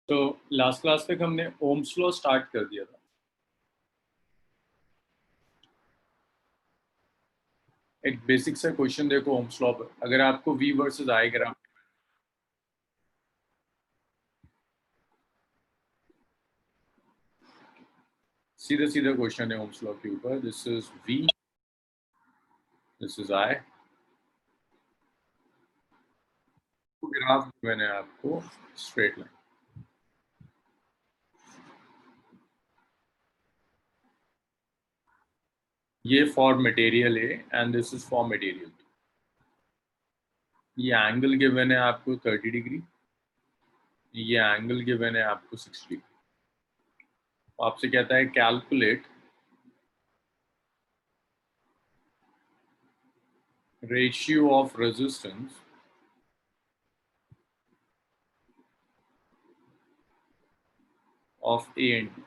तो last class तक हमने ओम्स लॉ स्टार्ट कर दिया था। एक बेसिक सा क्वेश्चन देखो ओम्स लॉ पर, अगर आपको वी वर्सेस आई ग्राफ सीधा सीधा क्वेश्चन है ओम्स लॉ के ऊपर। This is V, this is I. Graph मैंने आपको स्ट्रेट लाइन, ये for material A and this is for material B. ये एंगल गिवन है आपको 30 डिग्री, ये एंगल गिवन है आपको 60 डिग्री। आपसे कहता है calculate ratio of resistance of A and B,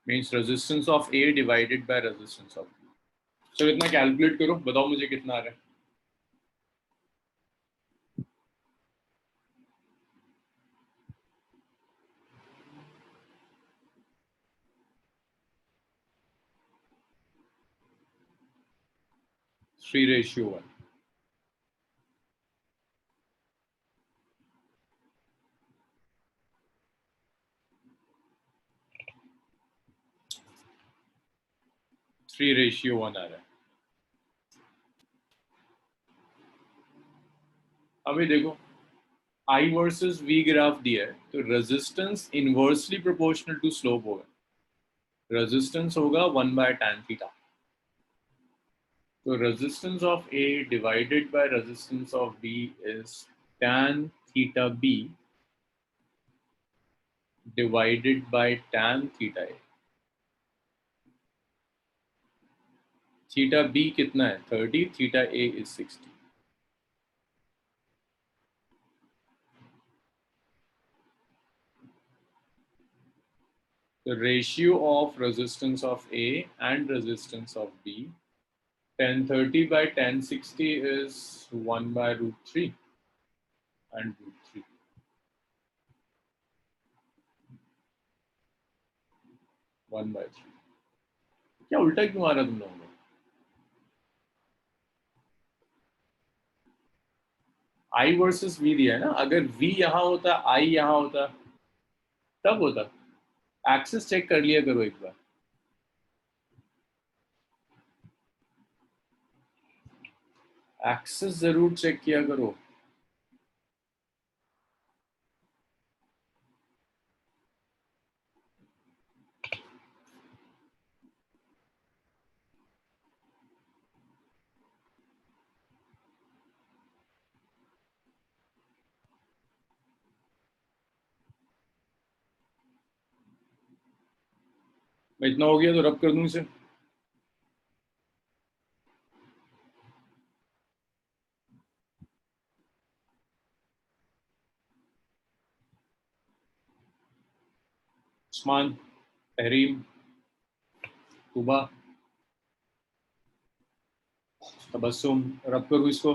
means resistance of A divided by resistance of B. चलो इतना कैलकुलेट करो, बताओ मुझे कितना आ रहा है। Three ratio one. Three ratio one आ रहा है। अभी देखो आई वर्सेस वी ग्राफ दिया है, तो resistance inversely proportional to slope होगा। रेजिस्टेंस होगा 1/tan थीटा। तो resistance of A divided by resistance of B is tan theta B divided by tan theta A. Theta B कितना है 30, theta A is 60। The ratio of resistance of A and resistance of B, 1030 by 1060 is 1 by root 3 and root 3. 1 by 3। क्या उल्टा क्यों आ रहा तुम लोगों को? I versus V दिया है ना, अगर V यहाँ होता I यहाँ होता तब होता। एक्सिस चेक कर लिया करो एक बार। एक्सिस जरूर चेक किया करो। इतना हो गया तो रब कर दूं इसे। उस्मान, तहरीम, तुबा, तबस्सुम, रब करूं इसको।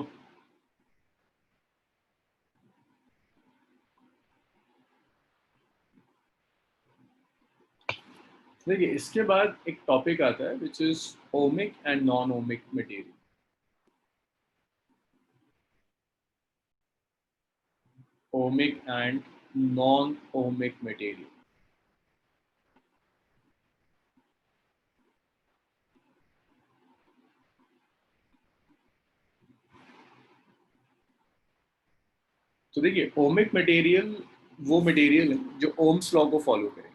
देखिए इसके बाद एक टॉपिक आता है which is ohmic and non ohmic material. Ohmic and non ohmic material. तो देखिए ओमिक मटेरियल वो मटेरियल है जो ओम्स लॉ को फॉलो करेंगे।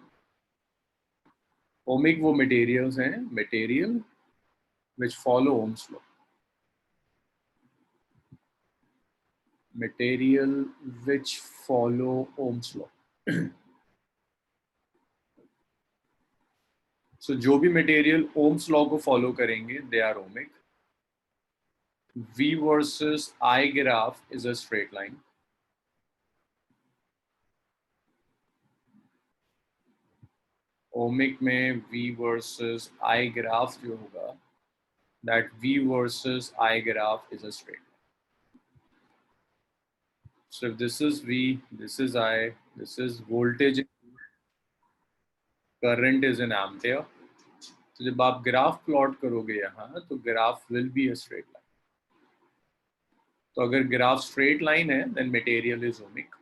ओमिक वो मटेरियल्स हैं, material which follow Ohm's law. Material which follow Ohm's law. So जो भी मटेरियल ओम्स लॉ को फॉलो करेंगे they are ohmic. V versus I graph is a straight line. Ohmic में V versus I graph जो होगा, that V versus I graph is a straight line. So if this is V, this is I, this is voltage, current is in ampere. तो जब आप graph plot करोगे यहाँ तो graph will be a straight line. तो अगर graph straight line है then material is ohmic.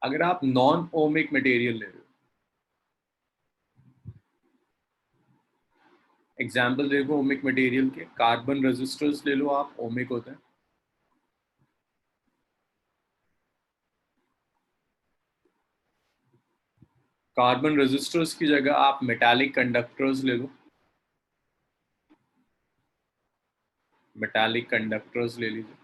अगर आप नॉन ओमिक मटेरियल ले रहे हो, एग्जाम्पल देखो ओमिक मटेरियल के, कार्बन रेजिस्टर्स ले लो आप, ओमिक होते हैं. कार्बन रेजिस्टर्स की जगह आप मेटालिक कंडक्टर्स ले लो, मेटालिक कंडक्टर्स ले लीजिए.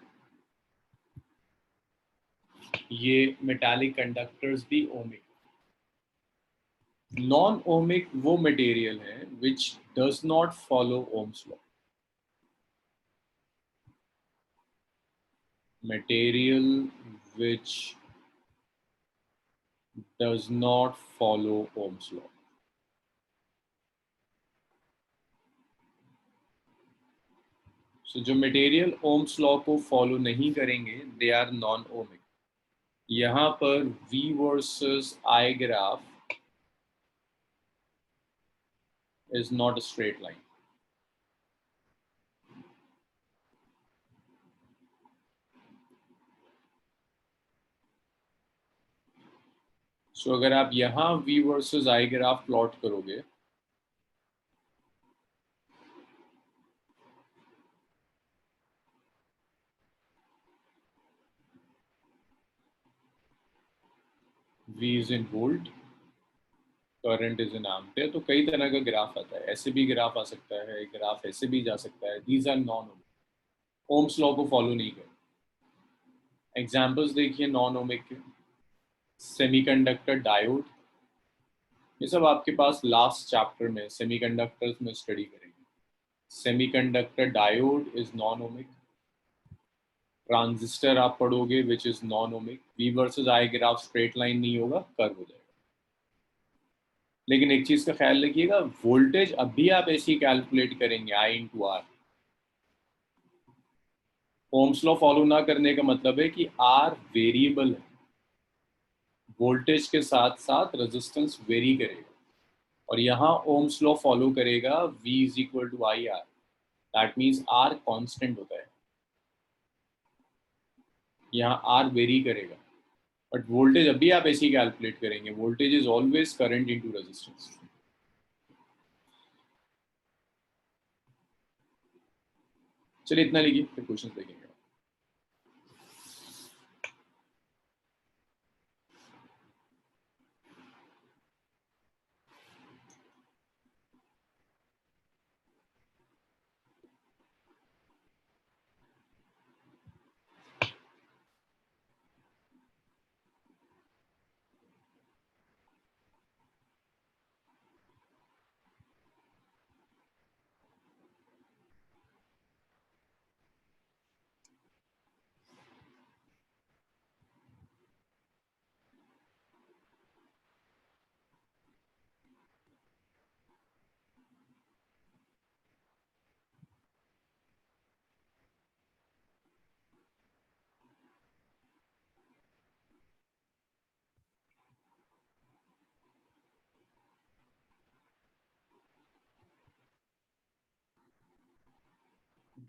ये मेटालिक कंडक्टर्स भी ओमिक. नॉन ओमिक वो मटेरियल है which does not follow Ohm's law. Material which does not follow Ohm's law. So जो मटेरियल ओम्स लॉ को फॉलो नहीं करेंगे दे आर नॉन ओमिक. यहाँ पर V versus I graph is not a straight line. So अगर आप यहाँ V versus I graph plot करोगे V is in volt, current is in ampere, तो कई तरह का ग्राफ आता है. ऐसे भी ग्राफ आ सकता है, ग्राफ ऐसे भी जा सकता है. These are non ohmic, Ohm's law को फॉलो नहीं करते. एग्जाम्पल्स देखिए नॉन ओमिक के. सेमीकंडक्टर डायोड, ये सब आपके पास लास्ट चैप्टर में सेमीकंडक्टर्स में स्टडी करेंगे. Semiconductor diode is non ohmic. Transistor आप पढ़ोगे which is non ohmic. V versus I graph straight line नहीं होगा, कर्व हो जाएगा. लेकिन एक चीज का ख्याल रखिएगा, वोल्टेज अभी आप ऐसे ही कैलकुलेट करेंगे I into R. Ohm's law follow ना करने का मतलब है कि आर वेरिएबल है, वोल्टेज के साथ साथ रेजिस्टेंस वेरी करेगा. और यहाँ ओम्स लॉ फॉलो करेगा V is equal to I R. That means R constant होता है, यहाँ आर वेरी करेगा. बट वोल्टेज अभी आप ऐसे ही कैलकुलेट करेंगे, voltage is always current into resistance. चलिए इतना लिखिए, फिर क्वेश्चन देखेंगे.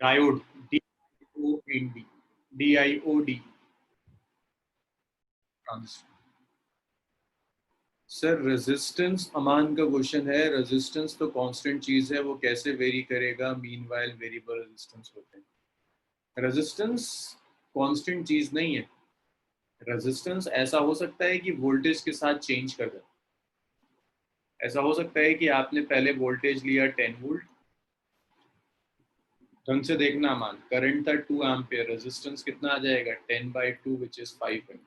Diode, DIOD, DIOD. Sir resistance Aman का क्वेश्चन है. रेजिस्टेंस तो कांस्टेंट चीज है, वो कैसे वेरी करेगा? मीनवाइल वेरिएबल रेजिस्टेंस होते हैं. रेजिस्टेंस कांस्टेंट चीज नहीं है. रेजिस्टेंस ऐसा हो सकता है कि वोल्टेज के साथ चेंज कर दे. ऐसा हो सकता है कि आपने पहले वोल्टेज लिया 10 वोल्ट, ढंग से देखना मान, करंट था 2 एम्पियर, रेजिस्टेंस कितना आ जाएगा 10/2 विच इज 5 एम्पियर.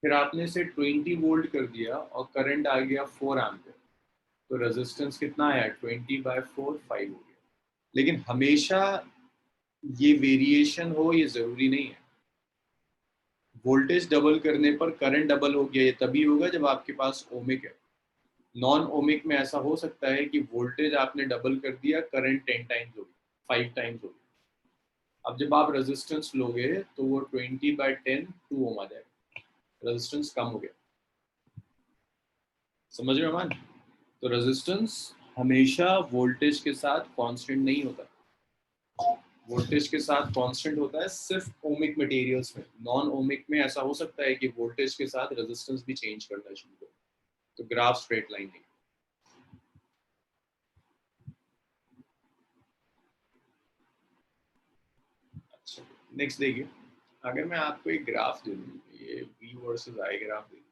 फिर आपने इसे 20 वोल्ट कर दिया और करंट आ गया 4 एम्पियर, तो रेजिस्टेंस कितना आया 20/4, 5 हो गया. लेकिन हमेशा ये वेरिएशन हो ये जरूरी नहीं है. वोल्टेज डबल करने पर करंट डबल हो गया, ये तभी होगा जब आपके पास ओमिक है. नॉन ओमिक में ऐसा हो सकता है कि वोल्टेज आपने डबल कर दिया, करंट 10 टाइम्स हो गया, 5 टाइम्स हो गया. अब जब आप रेजिस्टेंस लोगे तो वो 20/10 2 ओम आ जाएगा, रेजिस्टेंस कम हो गया। समझ रहे हो मान? तो रेजिस्टेंस हमेशा वोल्टेज के साथ कांस्टेंट नहीं होता, वोल्टेज के साथ कांस्टेंट होता है सिर्फ ओमिक मटेरियल्स में। नॉन ओमिक में ऐसा हो सकता है कि वोल्टेज के साथ रेजिस्टेंस भी चेंज करना शुरू हो, तो ग्राफ स्ट्रेट लाइन नहीं। अच्छा, नेक्स्ट देखिए, अगर मैं आपको एक ग्राफ दे दूं, ये V वर्सेस I ग्राफ दे दूं,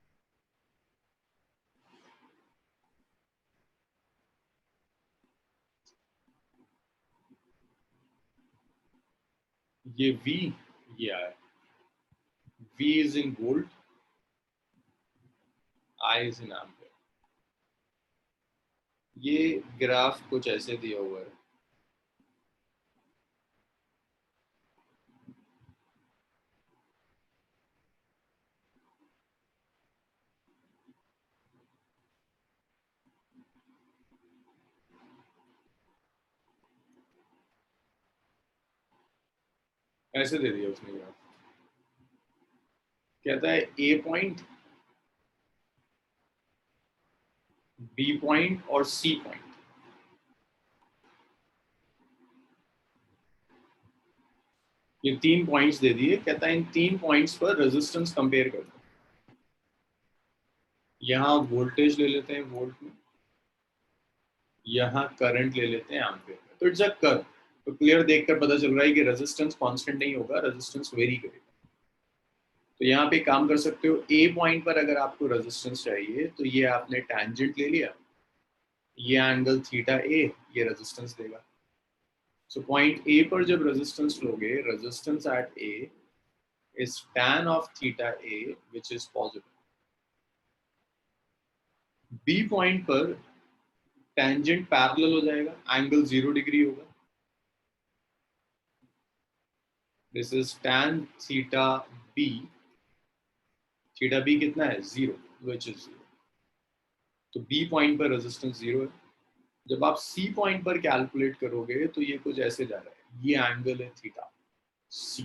ये V, ये I, V is in volt, I is in ampere। ये ग्राफ कुछ ऐसे दिया हुआ है, ऐसे दे दिया उसने ग्राफ। कहता है A पॉइंट, B पॉइंट और C पॉइंट, ये 3 पॉइंट्स दे दिए। कहता है इन 3 पॉइंट्स पर रेजिस्टेंस कंपेयर कर दो। यहाँ वोल्टेज ले लेते हैं वोल्ट में, यहाँ करंट ले लेते हैं एम्पियर में। तो इट्स अ कर्व, तो क्लियर देखकर पता चल रहा है कि रेजिस्टेंस कांस्टेंट नहीं होगा, रेजिस्टेंस वेरी करेगा। तो यहाँ पे काम कर सकते हो, ए पॉइंट पर अगर आपको रेजिस्टेंस चाहिए तो ये आपने टैंजेंट ले लिया, ये एंगल थीटा ए, ये रेजिस्टेंस देगा। सो पॉइंट ए पर जब रेजिस्टेंस लोगे, resistance at A is tan of theta A which is positive. B point पर टेंजेंट पैरेलल हो जाएगा, एंगल 0 डिग्री होगा, this is tan theta B, theta B कितना है 0, विच इज 0। तो बी पॉइंट पर रेजिस्टेंस 0 है। जब आप सी पॉइंट पर कैलकुलेट करोगे तो ये कुछ ऐसे जा रहा है, ये एंगल है थीटा सी,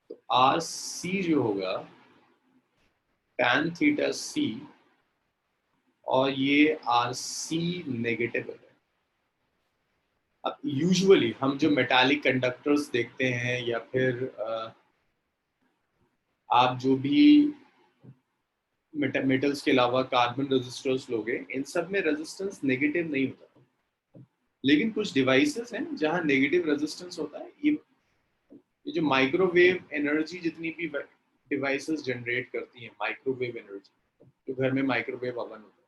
तो आर सी जो होगा tan थीटा सी, और ये आर सी नेगेटिव है। अब यूजुअली हम जो मेटालिक कंडक्टर्स देखते हैं या फिर आप जो भी मेटल्स के अलावा कार्बन रेजिस्टर्स लोगे, इन सब में रेजिस्टेंस नेगेटिव नहीं होता। लेकिन कुछ डिवाइसेस हैं जहां नेगेटिव रेजिस्टेंस होता है। ये जो माइक्रोवेव एनर्जी जितनी भी डिवाइसेस जनरेट करती हैं, माइक्रोवेव एनर्जी, जो घर में माइक्रोवेव ओवन होता है,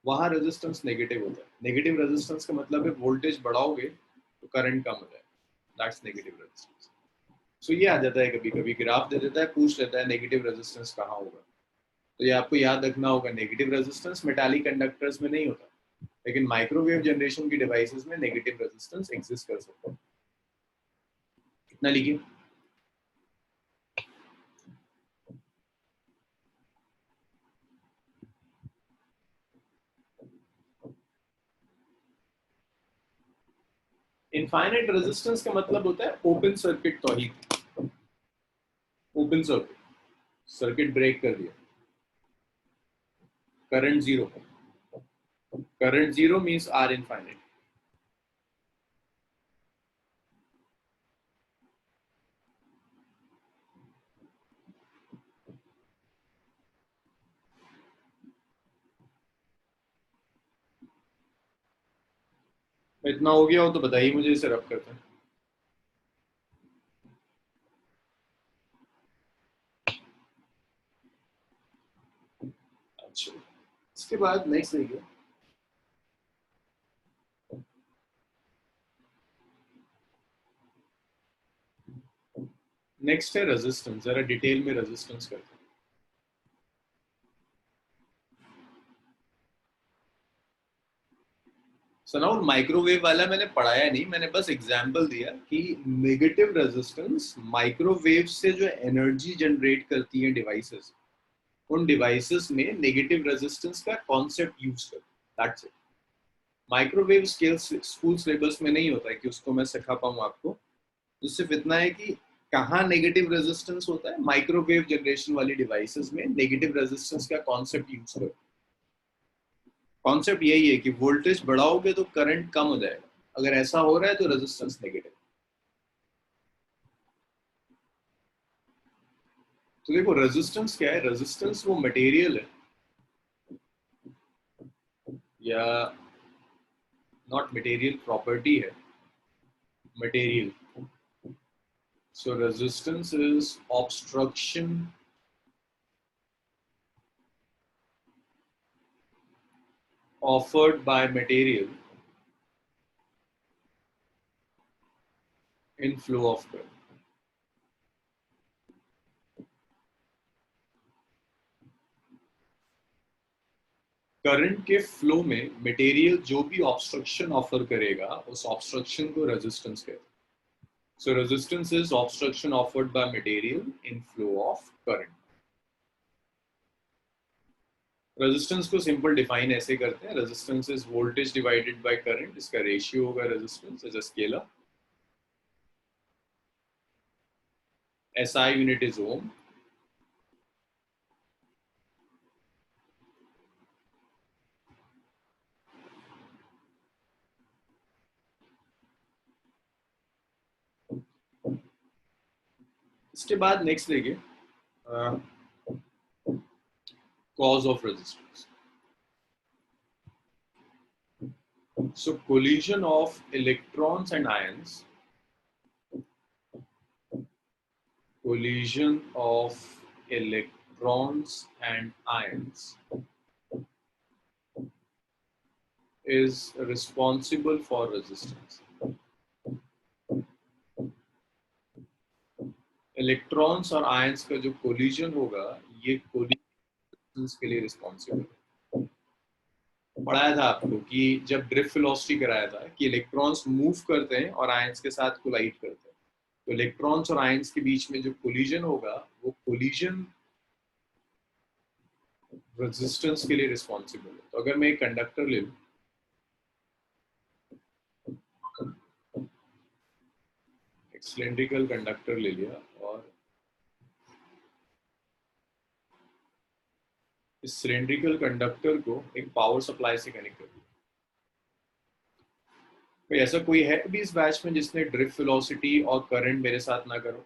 वहां रेजिस्टेंस नेगेटिव होता है। नेगेटिव रेजिस्टेंस का मतलब है वोल्टेज बढ़ाओगे तो करंट कम हो जाएगा, दैट्स नेगेटिव रेजिस्टेंस। सो ये आ जाता है, कभी कभी ग्राफ दे देता है, पूछ लेता है नेगेटिव रेजिस्टेंस कहाँ होगा। तो ये आपको याद रखना होगा, नेगेटिव रेजिस्टेंस मेटालिक कंडक्टर्स में नहीं होता, लेकिन माइक्रोवेव जनरेशन की डिवाइसेस में नेगेटिव रेजिस्टेंस एग्जिस्ट कर सकता है। कितना लिखिए, इनफाइनाइट रेजिस्टेंस का मतलब होता है open circuit Tauheed. Open circuit, circuit break कर दिया, current zero, current zero means R infinite. इतना हो गया हो तो बताइए मुझे, इसे रब करते हैं। अच्छा, इसके बाद नेक्स्ट देखिए, नेक्स्ट है रेजिस्टेंस। जरा डिटेल में रेजिस्टेंस करते हैं। सनाउल माइक्रोवेव वाला मैंने पढ़ाया नहीं, मैंने बस एग्जांपल दिया कि नेगेटिव रेजिस्टेंस माइक्रोवेव से जो एनर्जी जनरेट करती है डिवाइसेस, उन डिवाइसेस में नेगेटिव रेजिस्टेंस का कॉन्सेप्ट यूज कर, that's it. Microwave scale school syllabus में नहीं होता है कि उसको मैं सिखा पाऊँ आपको, तो सिर्फ इतना है कि कहाँ नेगेटिव रेजिस्टेंस होता है, माइक्रोवेव जनरेशन वाली डिवाइसेस में नेगेटिव रेजिस्टेंस का कॉन्सेप्ट यूज करो। कॉन्सेप्ट यही है कि वोल्टेज बढ़ाओगे तो करंट कम हो जाएगा, अगर ऐसा हो रहा है तो रेजिस्टेंस नेगेटिव। तो देखो रेजिस्टेंस क्या है, रेजिस्टेंस वो मटेरियल है या नॉट मटेरियल, प्रॉपर्टी है material. So resistance is obstruction offered by material in flow of current. Current के फ्लो में मटेरियल जो भी ऑब्स्ट्रक्शन ऑफर करेगा उस ऑब्स्ट्रक्शन को रेजिस्टेंस कहते हैं। So resistance is obstruction offered by material in flow of current. Resistance को सिंपल डिफाइन ऐसे करते हैं, resistance is voltage divided by current, इसका रेशियो होगा resistance as a scalar. SI unit is ohm. इसके बाद नेक्स्ट देखिए cause of resistance. So collision of electrons and ions, collision of electrons and ions is responsible for resistance. Electrons और ions का जो collision होगा ये collision के लिए रिस्पॉन्सिबल है। पढ़ाया था आपको कि जब ड्रिफ्ट वेलोसिटी कराया था कि इलेक्ट्रॉन्स मूव करते हैं और आयंस के साथ कोलाइड करते हैं, तो इलेक्ट्रॉन्स और आयंस के बीच में जो कोलिजन होगा वो कोलिजन रेजिस्टेंस के लिए रिस्पॉन्सिबल है। तो अगर मैं एक कंडक्टर ले लूं, एक सिलेंड्रिकल कंडक्टर ले लिया और इस सिलेंड्रिकल कंडक्टर को एक पावर सप्लाई से कनेक्ट कर दिया। कोई ऐसा कोई है भी इस बैच में जिसने ड्रिफ्ट वेलोसिटी और करंट मेरे साथ ना करो?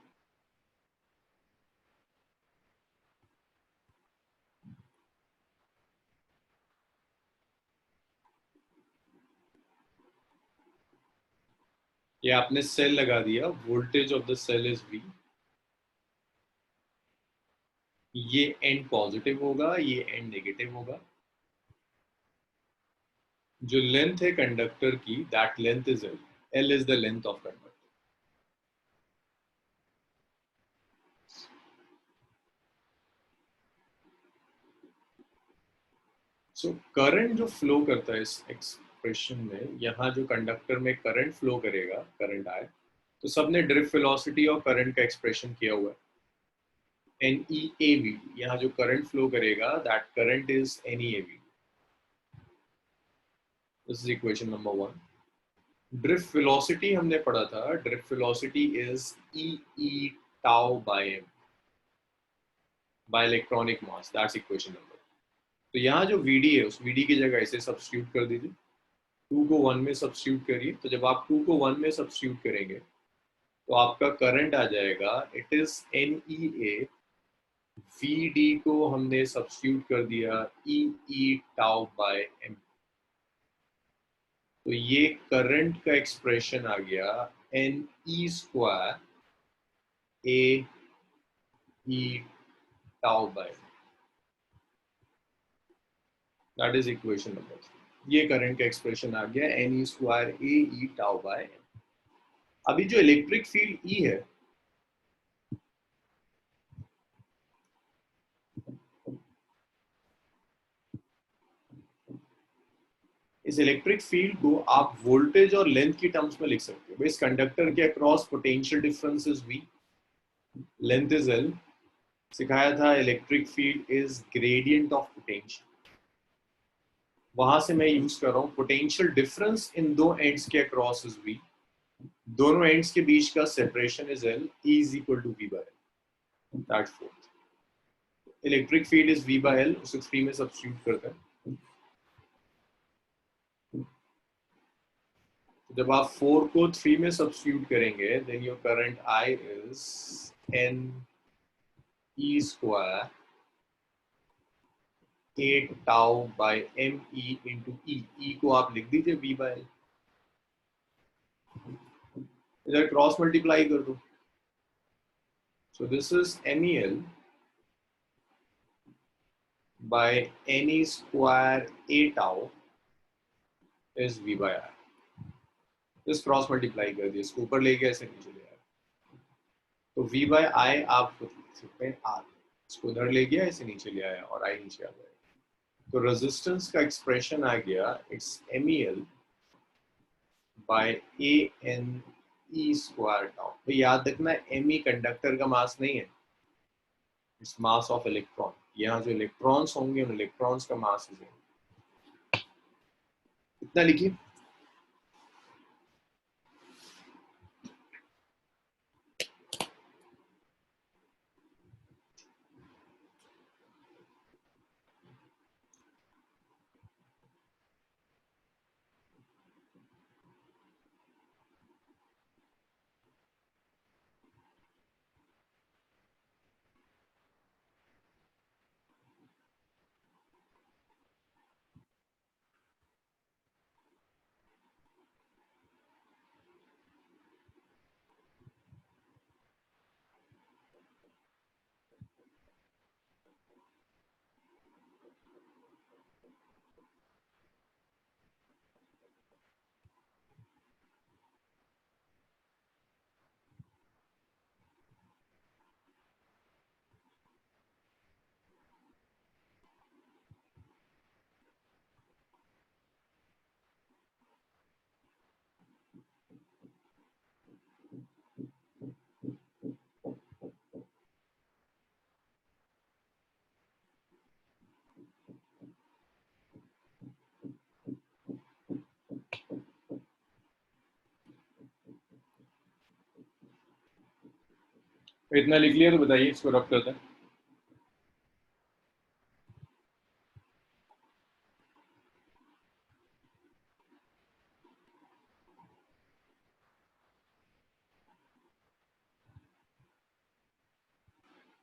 ये आपने सेल लगा दिया, voltage of the cell is V, ये एंड पॉजिटिव होगा, ये एंड नेगेटिव होगा। जो लेंथ है कंडक्टर की, that length is L, L is the length of conductor. So current जो फ्लो करता है इस एक्सप्रेशन में, यहाँ जो कंडक्टर में करंट फ्लो करेगा, करंट आए, तो सबने ड्रिफ्ट वेलोसिटी और करंट का एक्सप्रेशन किया हुआ है NEAV। यहाँ जो करंट फ्लो करेगा that current is NEAV। This is equation number 1। Drift velocity हमने पढ़ा था, drift velocity is E tau by m by electronic mass, that's equation number। तो यहाँ जो VD है उस VD की जगह इसे सब्स्टिट्यूट कर दीजिए, 2 को 1 में सब्स्टिट्यूट करिए। तो जब आप 2 को 1 में सब्स्टिट्यूट करेंगे तो आपका करंट आ जाएगा, इट इज NEA। VD को हमने सब्स्टिट्यूट कर दिया E tau by m। तो ये करंट का एक्सप्रेशन आ गया NE square AE tau by m। That is equation number 3। ये करंट का एक्सप्रेशन आ गया NE square AE tau by m। अभी जो इलेक्ट्रिक फील्ड E है, इस इलेक्ट्रिक फील्ड को आप वोल्टेज और लेंथ की टर्म्स में लिख सकते हो। इस कंडक्टर के across potential difference is V, length is L। सिखाया था electric field is gradient of potential, वहां से मैं यूज कर रहा हूं पोटेंशियल डिफरेंस इन दो एंड्स के अक्रॉस इज V। दोनों एंड्स के बीच का separation is L, E is equal to V by L. That's fourth. Electric field is V by L, उसे 3 में सब्स्टिट्यूट करते हैं। जब आप 4 को 3 में सब्स्टिट्यूट करेंगे, then your current I is N E square 8 tau by ME into E. E को आप लिख दीजिए V by L, इधर क्रॉस मल्टीप्लाई कर दो। So this is MEL by NE square A tau is V by R. इस cross multiply कर दिए, इसको ऊपर ले गया, ऐसे नीचे ले आया, तो V by I आप लिख सकते हैं R, इसको उधर ले गया, ऐसे नीचे ले आया और I नीचे आ गया, तो रेजिस्टेंस का एक्सप्रेशन आ गया, it's MEL by ANE square tau. तो याद रखना ME कंडक्टर का मास नहीं है, इट्स मास ऑफ इलेक्ट्रॉन। यहाँ जो इलेक्ट्रॉन्स होंगे उन इलेक्ट्रॉन्स का मास है, इतना लिखिए। इतना लिख लिया तो बताइए, इसको रब करते हैं।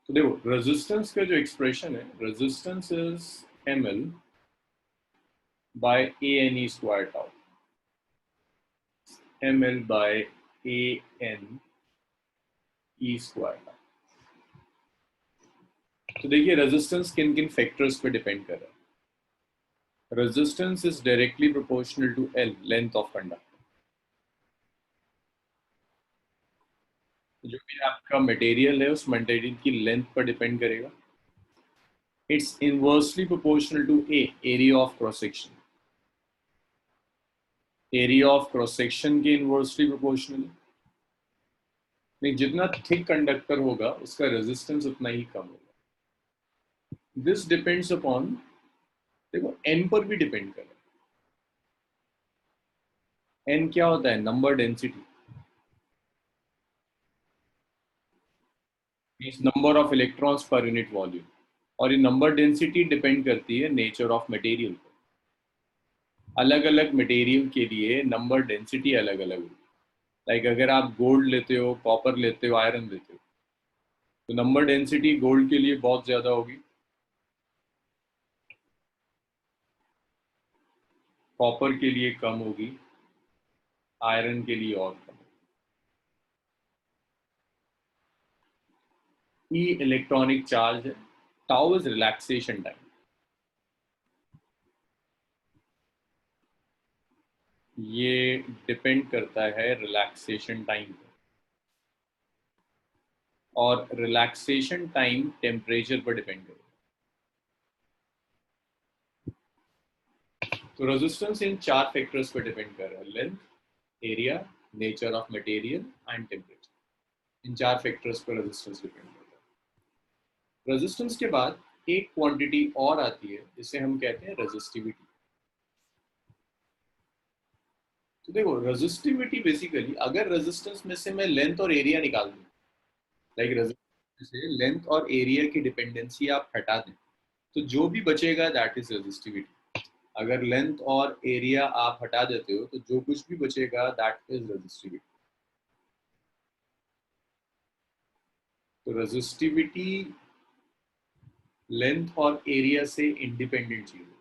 तो देखो रेजिस्टेंस का जो एक्सप्रेशन है, resistance is ML by ANE square tau, ML by ANE square tau. तो देखिए रेजिस्टेंस किन किन फैक्टर्स पे डिपेंड कर रहा है। Resistance is directly proportional to L, length of conductor. जो भी आपका मटेरियल है उस मटेरियल की लेंथ पर डिपेंड करेगा। It's inversely proportional to A, area of cross section. Area of cross section के इनवर्सली प्रोपोर्शनल। नहीं, जितना थिक कंडक्टर होगा उसका रेजिस्टेंस उतना ही कम होगा। दिस डिपेंड्स अपॉन, देखो n पर भी डिपेंड कर रहा है। n क्या होता है? Number density, means number of electrons per unit volume. और ये नंबर डेंसिटी डिपेंड करती है नेचर ऑफ मटेरियल पर। अलग अलग मटेरियल के लिए नंबर डेंसिटी अलग अलग होगी। लाइक अगर आप गोल्ड लेते हो, कॉपर लेते हो, आयरन लेते हो, तो नंबर डेंसिटी गोल्ड के लिए बहुत ज्यादा होगी, कॉपर के लिए कम होगी, आयरन के लिए और कम। ई इलेक्ट्रॉनिक चार्ज है, टाउ इज रिलैक्सेशन टाइम। ये डिपेंड करता है रिलैक्सेशन टाइम पे, और रिलैक्सेशन टाइम टेम्परेचर पर डिपेंड करेगा। तो रेजिस्टेंस इन 4 फैक्टर्स पर डिपेंड कर रहा है, length, area, nature of material and temperature. In 4 factors पर रेजिस्टेंस डिपेंड करता है। रेजिस्टेंस के बाद एक क्वांटिटी और आती है जिसे हम कहते हैं रेजिस्टिविटी। तो देखो रेजिस्टिविटी बेसिकली, अगर रेजिस्टेंस में से मैं लेंथ और एरिया निकाल दूं, लाइक रेजिस्टेंस से लेंथ और एरिया की डिपेंडेंसी आप हटा दें, तो जो भी बचेगा दैट इज रेजिस्टिविटी। अगर लेंथ और एरिया आप हटा देते हो तो जो कुछ भी बचेगा दैट इज रेजिस्टिविटी। तो रेजिस्टिविटी लेंथ और एरिया से इंडिपेंडेंट चीज है।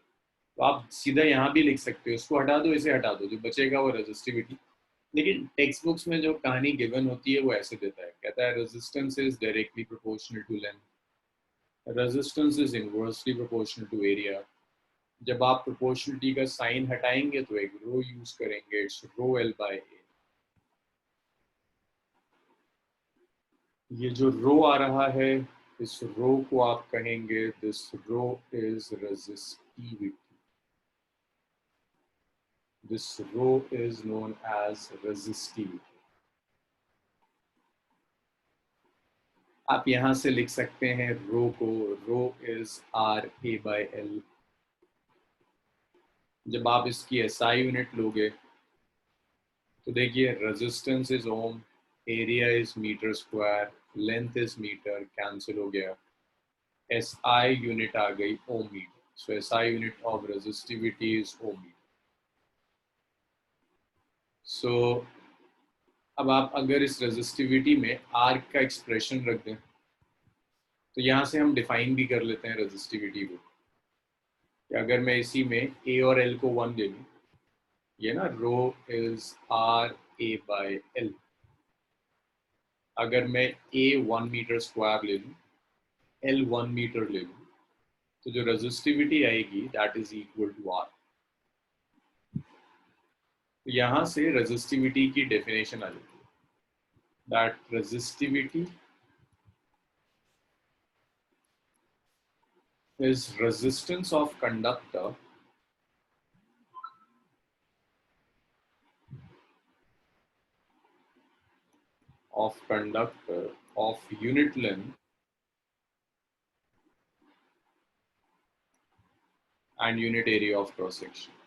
तो आप सीधा यहाँ भी लिख सकते हो, इसको हटा दो, इसे हटा दो, जो बचेगा वो रेजिस्टिविटी। लेकिन टेक्स्ट बुक्स में जो कहानी गिवन होती है वो ऐसे देता है, कहता है resistance is directly proportional to length, resistance is inversely proportional to area. जब आप प्रोपोर्शनलिटी का साइन हटाएंगे तो एक रो यूज करेंगे, it's rho L by A. ये जो रो आ रहा है, इस रो को आप कहेंगे this rho is resistivity, this rho is known as resistivity. आप यहां से लिख सकते हैं रो को, rho is R A by L. जब आप इसकी एसआई यूनिट लोगे तो देखिए resistance is ohm, area is metre square, length is metre, cancel हो गया, एसआई यूनिट आ गई ohm metre. So SI unit of resistivity is ohm metre. So अब आप अगर इस रेजिस्टिविटी में आर का एक्सप्रेशन रख दें तो यहाँ से हम डिफाइन भी कर लेते हैं रेजिस्टिविटी को, कि अगर मैं इसी में ए और एल को 1 ले लूँ, ये ना rho is R A by L. अगर मैं ए 1 मीटर स्क्वायर ले लूँ, एल 1 मीटर ले लूँ, तो जो रेजिस्टिविटी आएगी that is equal to R. तो यहाँ से रेजिस्टिविटी की डेफिनेशन आ जाती है, that resistivity is resistance of conductor of unit length and unit area of cross section।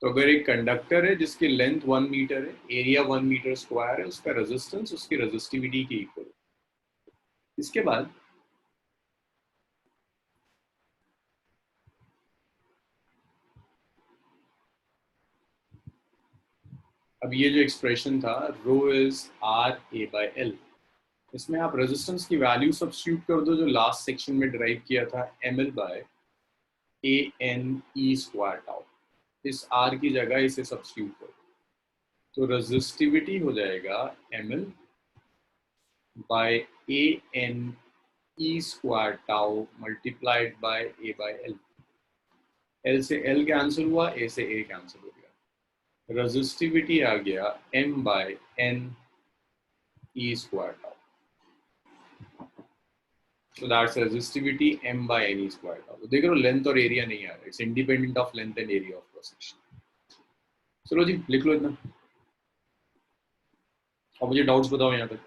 तो अगर एक कंडक्टर है जिसकी लेंथ 1 मीटर है, एरिया 1 मीटर स्क्वायर है, उसका रेजिस्टेंस उसकी रेजिस्टिविटी के इक्वल। इसके बाद अब ये जो एक्सप्रेशन था rho is R A by L, इसमें आप रेजिस्टेंस की वैल्यू सब्स्टिट्यूट कर दो जो लास्ट सेक्शन में डिराइव किया था, M L by A N E square tau. इस आर की जगह इसे सब्स्टिट्यूट करो तो रेजिस्टिविटी हो जाएगा M L by A N E square tau multiplied by A by L. L से एल कैंसिल हुआ, ए से ए कैंसिल हो गया, रेजिस्टिविटी आ गया M by N E square tau. So that's resistivity m by n e squared। तो देख रहे हो लेंथ और एरिया नहीं आ रहा, it's independent of length and area of cross section. चलो जी लिख लो इतना, और मुझे डाउट्स बताओ यहाँ तक।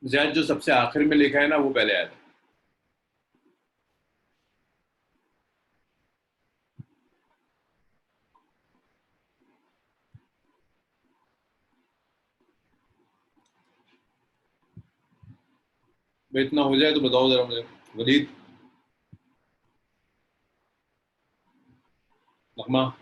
जैद जो सबसे आखिर में लिखा है ना वो पहले आया था। भाई इतना हो जाए तो बताओ जरा मुझे। वलीद, नगमा।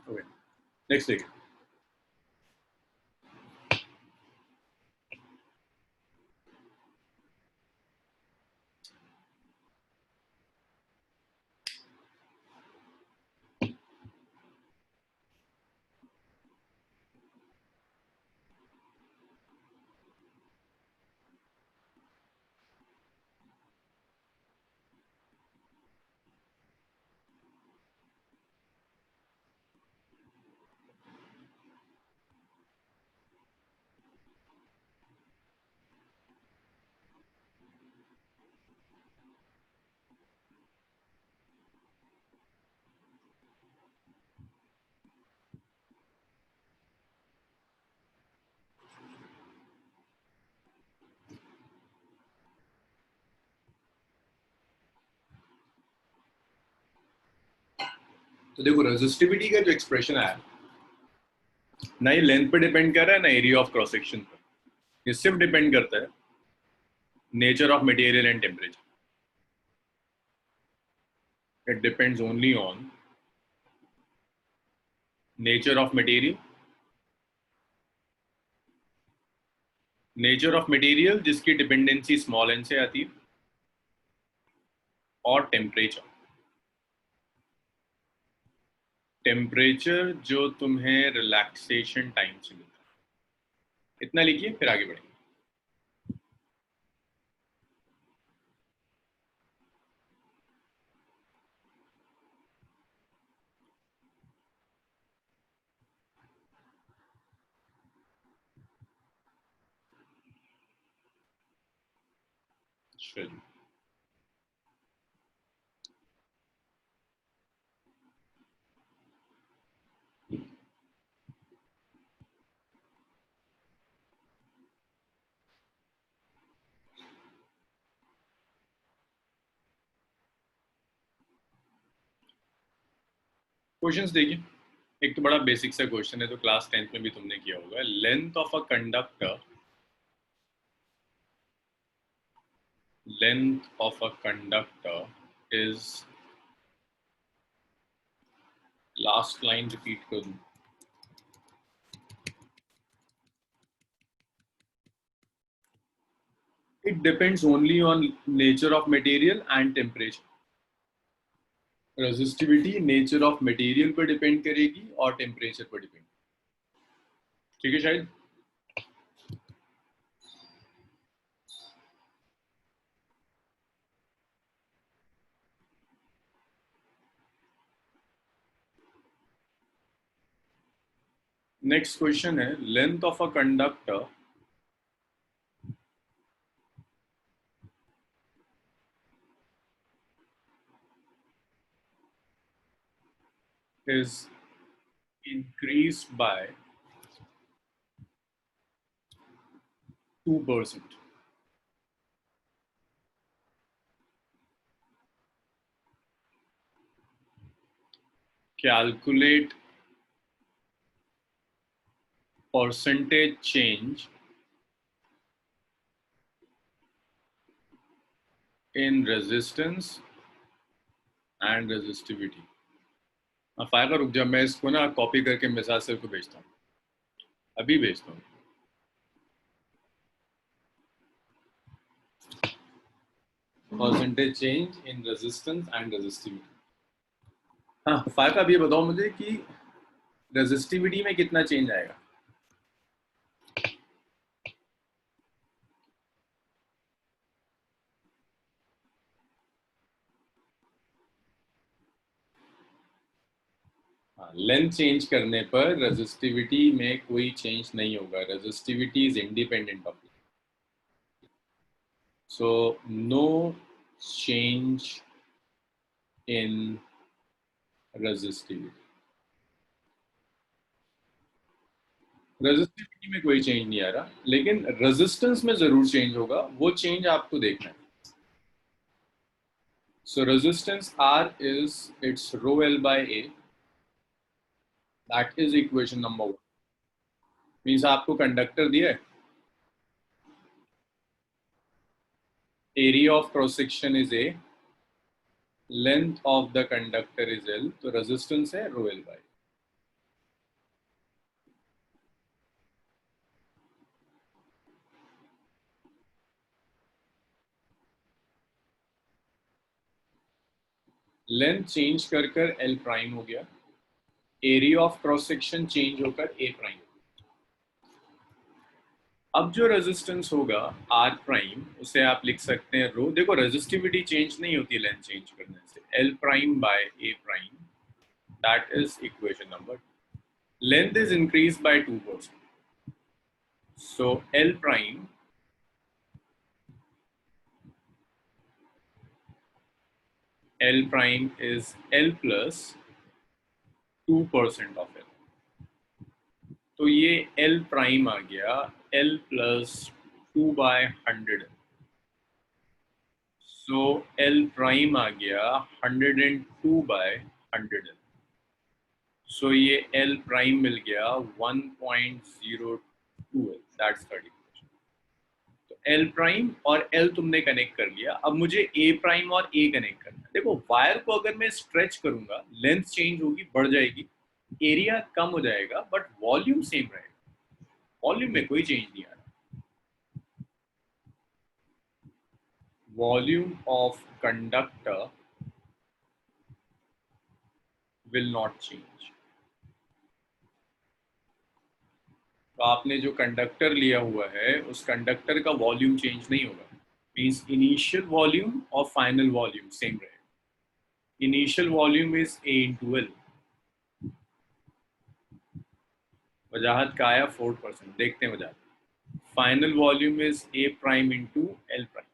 ओके, नेक्स्ट देखिए। तो देखो रेजिस्टिविटी का जो एक्सप्रेशन आया ना, ये लेंथ पे डिपेंड कर रहा है ना एरिया ऑफ क्रॉस सेक्शन पे। ये सिर्फ डिपेंड करता है nature of material and temperature. It depends only on nature of material, nature of material जिसकी डिपेंडेंसी स्मॉल एन से आती है, और टेम्परेचर। टेम्परेचर जो तुम्हें रिलैक्सेशन टाइम से मिलता है। इतना लिखिए फिर आगे बढ़ेंगे। चलिए, क्वेश्चंस देखिए। एक तो बड़ा बेसिक सा क्वेश्चन है, तो क्लास 10th में भी तुमने किया होगा। Length of a conductor, length of a conductor is, last line repeat कर दूं, it depends only on nature of material and temperature। Resistivity nature of material पर डिपेंड करेगी और टेम्परेचर पर डिपेंड। ठीक है शायद। नेक्स्ट क्वेश्चन है, length of a conductor is increased by 2%। Calculate percentage change in resistance and resistivity। फायदा रुक जा, मैं इसको ना कॉपी करके मिसाल सर को भेजता हूँ, अभी भेजता हूँ। Percentage change in resistance and resistivity. हाँ 5 अब ये बताओ मुझे कि रेजिस्टिविटी में कितना चेंज आएगा। लेंथ चेंज करने पर रेजिस्टिविटी में कोई चेंज नहीं होगा। Resistivity is independent of it, so no change in resistivity. Resistivity में कोई चेंज नहीं आ रहा, लेकिन रेजिस्टेंस में जरूर चेंज होगा, वो चेंज आपको देखना है। सो resistance R is its rho L by A, that is equation number 1। Means आपको कंडक्टर दिया है, area of cross section is A, length of the conductor is L, तो रेजिस्टेंस है rho L by A। Length change कर कर L prime हो गया, area of cross section change होकर A प्राइम। अब जो रेजिस्टेंस होगा R प्राइम, उसे आप लिख सकते हैं रो। देखो रेजिस्टिविटी चेंज नहीं होती लेंथ चेंज करने से, L prime by A prime, that is equation number 2। Length is increase by 2%, so L prime is L plus 2% of L, तो ये L प्राइम आ गया L plus 2/100, सो L प्राइम आ गया 102/100, सो ये L प्राइम मिल गया 1.02L, दैट्स 30। तो L prime और L तुमने कनेक्ट कर लिया, अब मुझे A प्राइम और A कनेक्ट करना है। देखो वायर को अगर मैं स्ट्रेच करूंगा, लेंथ चेंज होगी, बढ़ जाएगी, एरिया कम हो जाएगा, बट वॉल्यूम सेम रहेगा। वॉल्यूम में कोई चेंज नहीं आ रहा। Volume of conductor will not change. तो आपने जो कंडक्टर लिया हुआ है, उस कंडक्टर का वॉल्यूम चेंज नहीं होगा। मीन्स इनिशियल वॉल्यूम और फाइनल वॉल्यूम सेम रहेगा। Initial volume is A into L। वजाहत का आया 4%, देखते हैं वजाहत। Final volume is A prime into L prime.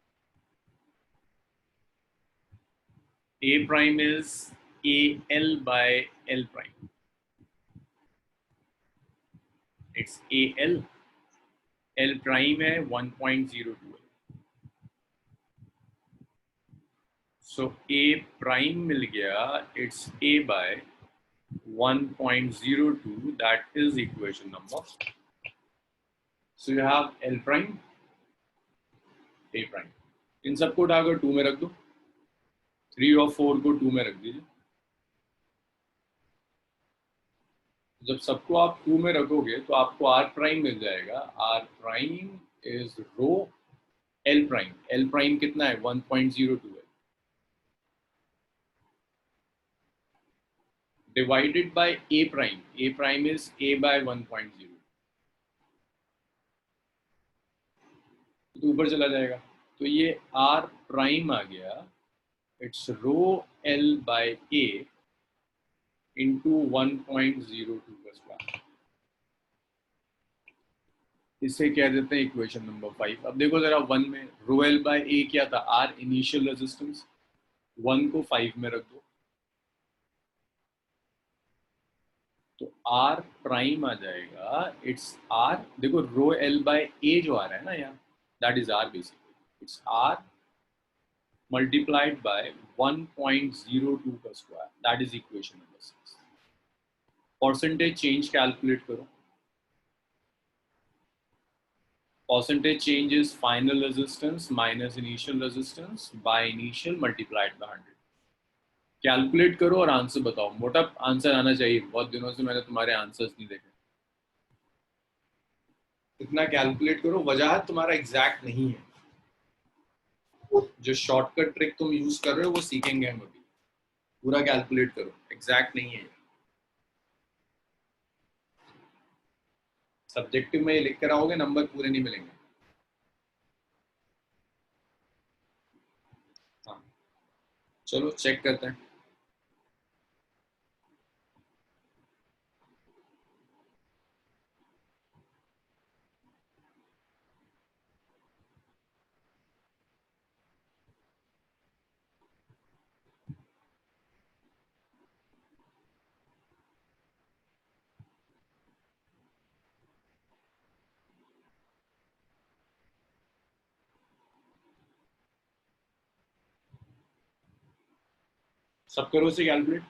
A prime is AL by L prime, it's AL, L prime है 1.02L, so A prime मिल गया, it's A by 1.02, that is equation number। So you have L prime, A prime, इन सबको उठाकर 2 में रख दो, 3 और 4 को 2 में रख दीजिए। जब सबको आप 2 में रखोगे तो आपको R प्राइम मिल जाएगा। R prime is rho L prime. L prime कितना है? 1.02 है, divided by A prime. A prime is A by 1.0, तो ऊपर चला जाएगा, तो ये R प्राइम आ गया, it's rho L by A into 1.02 का स्क्वायर। इसे कह देते हैं इक्वेशन नंबर 5। अब देखो जरा 1 में रो L by A क्या था? R initial resistance. 1 को 5 में रख दो, तो R प्राइम आ जाएगा, इट्स R। देखो रो L by A जो आ रहा है ना यहाँ, that is R basically, it's R multiplied by 1.02 का square, that is equation number 6। Percentage change calculate करो। Percentage change is final resistance minus initial resistance by initial multiplied by 100। Calculate करो और answer बताओ। मोटा आंसर आना चाहिए, बहुत दिनों से मैंने तुम्हारे आंसर्स नहीं देखे। इतना कैलकुलेट करो, वजाहत तुम्हारा एग्जैक्ट नहीं है। जो शॉर्टकट ट्रिक तुम यूज कर रहे हो वो सीखेंगे हम अभी। पूरा कैलकुलेट करो, एग्जैक्ट नहीं है। सब्जेक्टिव में लिख कर आओगे नंबर पूरे नहीं मिलेंगे। हाँ, चलो चेक करते हैं। सब करो से कैलकुलेट।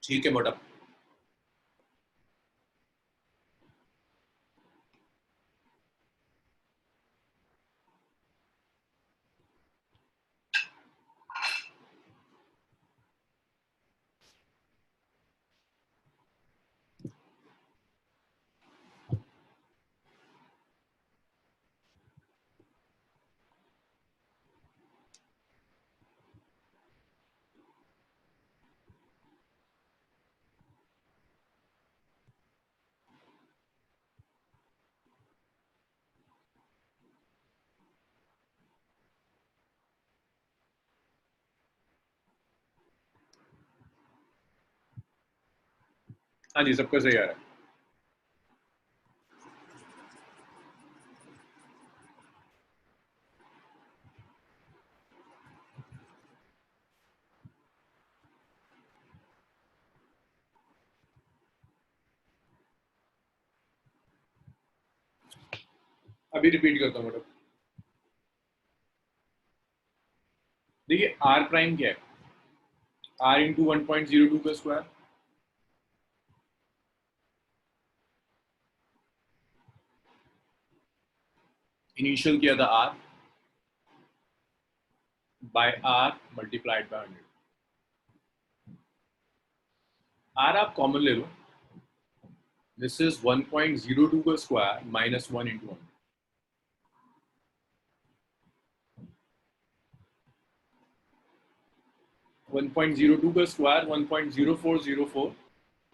ठीक है मोटा। हाँ जी, सबका सही आ रहा है। अभी रिपीट करता हूँ मोटा। देखिए आर प्राइम क्या है? आर इंटू 1.02 का स्क्वायर, इनिशियल किया था R, by R multiplied by 100। R आप कॉमन ले लो, दिस इज 1.02 का स्क्वायर माइनस 1 इंटू 100। 1.02 का square 1.0404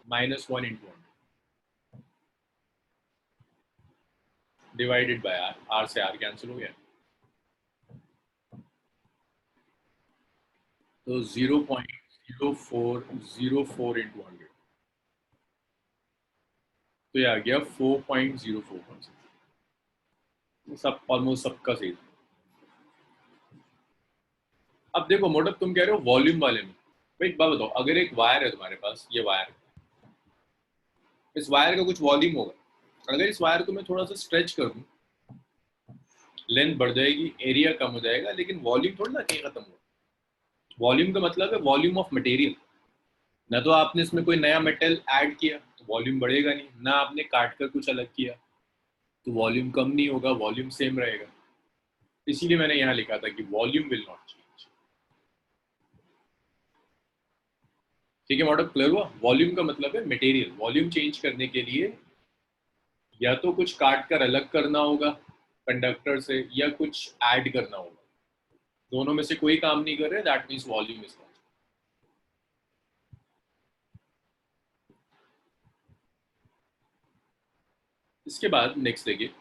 minus 1 into 100 divided by R. R से आर कैंसिल हो गया, तो 0.0404 इंटू 100, तो ये आ गया 4.04। सब ऑलमोस्ट सबका सही। अब देखो मोटप, तुम कह रहे हो वॉल्यूम वाले में। भाई एक बात बताओ, अगर एक वायर है तुम्हारे पास, ये वायर, इस वायर का कुछ वॉल्यूम होगा। अगर इस वायर को मैं थोड़ा सा स्ट्रेच कर दूं, लेंथ बढ़ जाएगी, एरिया कम हो जाएगा, लेकिन वॉल्यूम थोड़ा ना कहीं खत्म होगा। वॉल्यूम का मतलब है वॉल्यूम ऑफ मटेरियल। ना तो आपने इसमें कोई नया मेटल ऐड किया तो वॉल्यूम बढ़ेगा नहीं, ना आपने काट कर कुछ अलग किया तो वॉल्यूम कम नहीं होगा, वॉल्यूम सेम रहेगा। इसीलिए मैंने यहाँ लिखा था कि वॉल्यूम विल नॉट चेंज। ठीक है मॉडल, क्लियर हुआ? वॉल्यूम का मतलब है मटेरियल। वॉल्यूम चेंज करने के लिए या तो कुछ काट कर अलग करना होगा कंडक्टर से, या कुछ ऐड करना होगा। दोनों में से कोई काम नहीं कर रहे, that means volume is not. इसके बाद नेक्स्ट देखिए।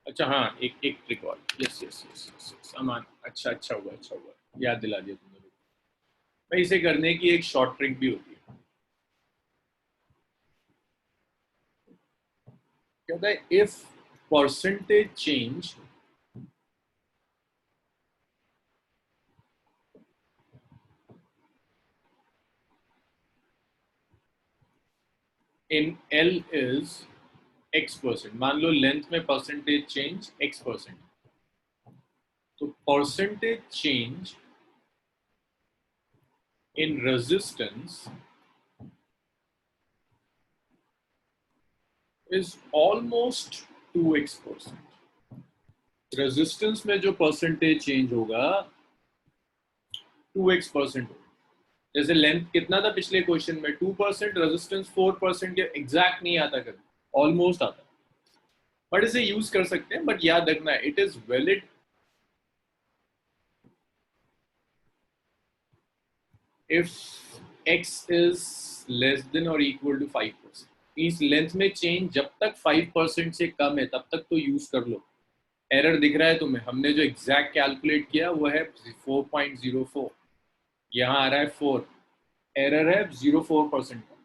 अच्छा हाँ, एक एक ट्रिक और। यस यस यस यस अमान, अच्छा अच्छा हुआ, अच्छा हुआ, याद दिला दिया तुमने। भाई इसे करने की एक शॉर्ट ट्रिक भी होती है। कहता है if percentage change in L is x%, मान लो लेंथ में परसेंटेज चेंज x%, तो percentage change in resistance is almost 2x%. Resistance में जो परसेंटेज चेंज होगा 2x% होगा. जैसे लेंथ कितना था पिछले क्वेश्चन में 2%, रेजिस्टेंस 4% के एग्जैक्ट नहीं आता, कभी ऑलमोस्ट आता. बट इसे यूज कर सकते हैं, बट याद रखना है it is valid if x is less than or equal to 5%. इस लेंथ में चेंज जब तक 5% से कम है तब तक तो यूज कर लो. एरर दिख रहा है तुम्हें, हमने जो एग्जैक्ट कैलकुलेट किया वो है 4.04, यहाँ आ रहा है 4, एरर है 0.4% का.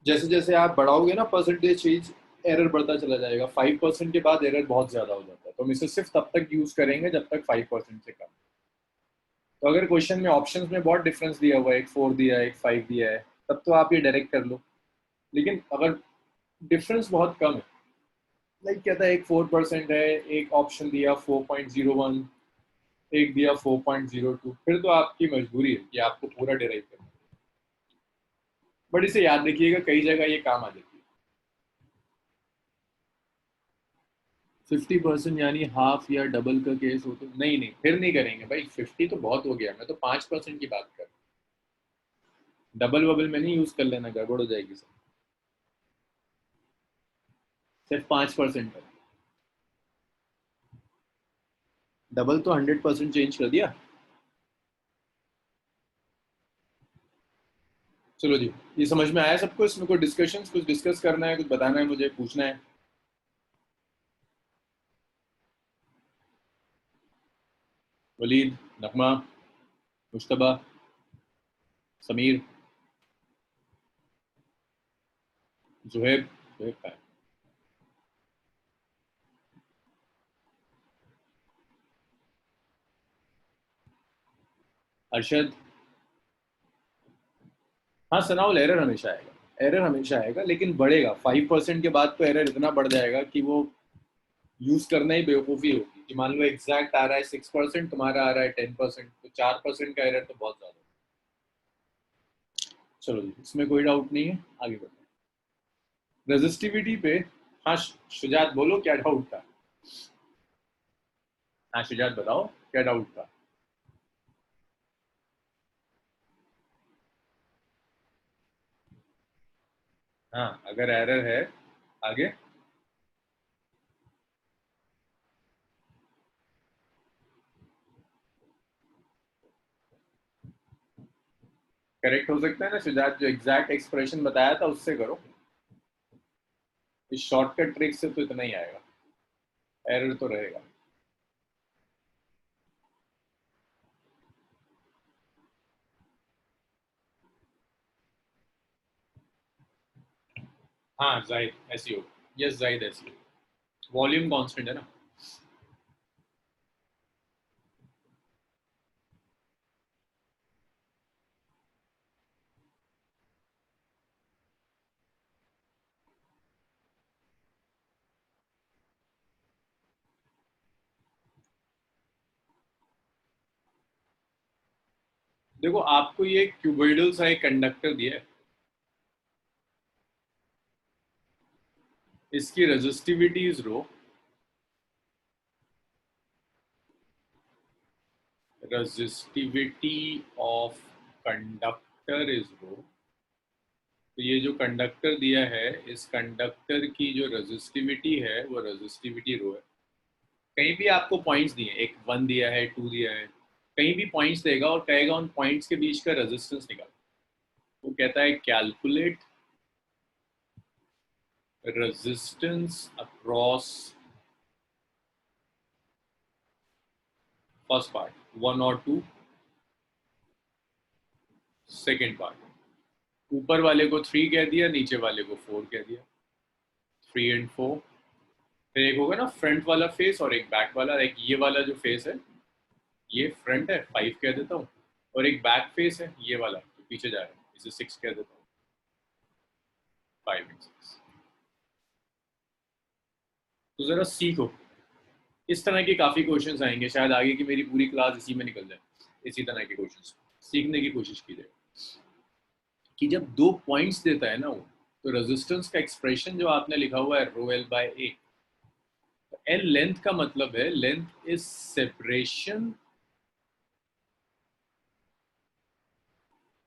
जैसे जैसे आप बढ़ाओगे ना परसेंटेज चेंज, एरर बढ़ता चला जाएगा. 5% के बाद एरर बहुत ज्यादा हो जाता है, तो हम इसे सिर्फ तब तक यूज करेंगे जब तक 5% से कम. तो अगर क्वेश्चन में ऑप्शंस में बहुत डिफरेंस दिया हुआ है, एक 4 दिया है, एक 5 दिया है, तब तो आप ये डायरेक्ट कर लो. लेकिन अगर डिफरेंस बहुत कम है, लाइक कहता है एक 4% है, एक ऑप्शन दिया 4.01, एक दिया 4.02, फिर तो आपकी मजबूरी है कि आपको पूरा डिराइव करना है. बट इसे याद रखिएगा, कई जगह ये काम आ जाती है. 50% यानी हाफ या डबल का केस हो तो नहीं, नहीं फिर नहीं करेंगे भाई. 50 तो बहुत हो गया, मैं तो 5% की बात कर. डबल वबल में नहीं यूज कर लेना, गड़बड़ हो जाएगी सर. सिर्फ 5% का. डबल तो 100% चेंज कर दिया. चलो जी, ये समझ में आया सबको? इसमें कोई डिस्कशन, कुछ डिस्कस करना है, कुछ बताना है, मुझे पूछना है? वलीद, नगमा, मुश्तबा, समीर, जुहेब. जुहेब का है. अरशद. हाँ सनाउल, एरर हमेशा आएगा. एरर हमेशा आएगा, लेकिन बढ़ेगा. 5% के बाद तो एरर इतना बढ़ जाएगा कि वो यूज करना ही बेवकूफ़ी होगी. कि मान लो एग्जैक्ट आ रहा है 6%, तुम्हारा आ रहा है 10%, तो 4% का एरर तो बहुत ज्यादा. चलो जी, इसमें कोई डाउट नहीं है, आगे बढ़ते हैं. रेजिस्टिविटी पे, हाँ शुजात बोलो क्या डाउट था. हाँ शुजात बताओ क्या डाउट था. हाँ अगर एरर है, आगे. करेक्ट हो सकता है ना शुजात, जो एग्जैक्ट एक्सप्रेशन बताया था उससे करो. इस शॉर्टकट ट्रिक से तो इतना ही आएगा, एरर तो रहेगा. हाँ जाहिद ऐसी हो. यस जाहिद ऐसी हो. वॉल्यूम कांस्टेंट है ना. देखो आपको ये क्यूबोइडल सा एक कंडक्टर दिया है, इसकी resistivity is rho. Resistivity of conductor is rho. तो ये जो कंडक्टर दिया है, इस कंडक्टर की जो रेजिस्टिविटी है वो रेजिस्टिविटी रो है. कहीं भी आपको पॉइंट्स दिए, एक 1 दिया है, 2 दिया है, कहीं भी पॉइंट्स देगा और कहेगा उन पॉइंट्स के बीच का रेजिस्टेंस निकाल. वो कहता है calculate resistance across first part 1 और 2, सेकेंड पार्ट. ऊपर वाले को 3 कह दिया, नीचे वाले को 4 कह दिया. 3 एंड 4. फिर एक होगा ना फ्रंट वाला फेस और एक बैक वाला. एक ये वाला जो फेस है, ये फ्रंट है, 5 कह देता हूँ. और एक बैक फेस है ये वाला जो पीछे जा रहा है, इसे 6 कह देता हूँ. 5 and 6। तो जरा सीखो, इस तरह के काफी क्वेश्चंस आएंगे, शायद आगे की मेरी पूरी क्लास इसी में निकल जाए, इसी तरह के क्वेश्चंस सीखने की कोशिश कीजिए। कि जब 2 पॉइंट्स देता है ना वो, तो रेजिस्टेंस का एक्सप्रेशन जो आपने लिखा हुआ है rho L by A, L length का मतलब है length is separation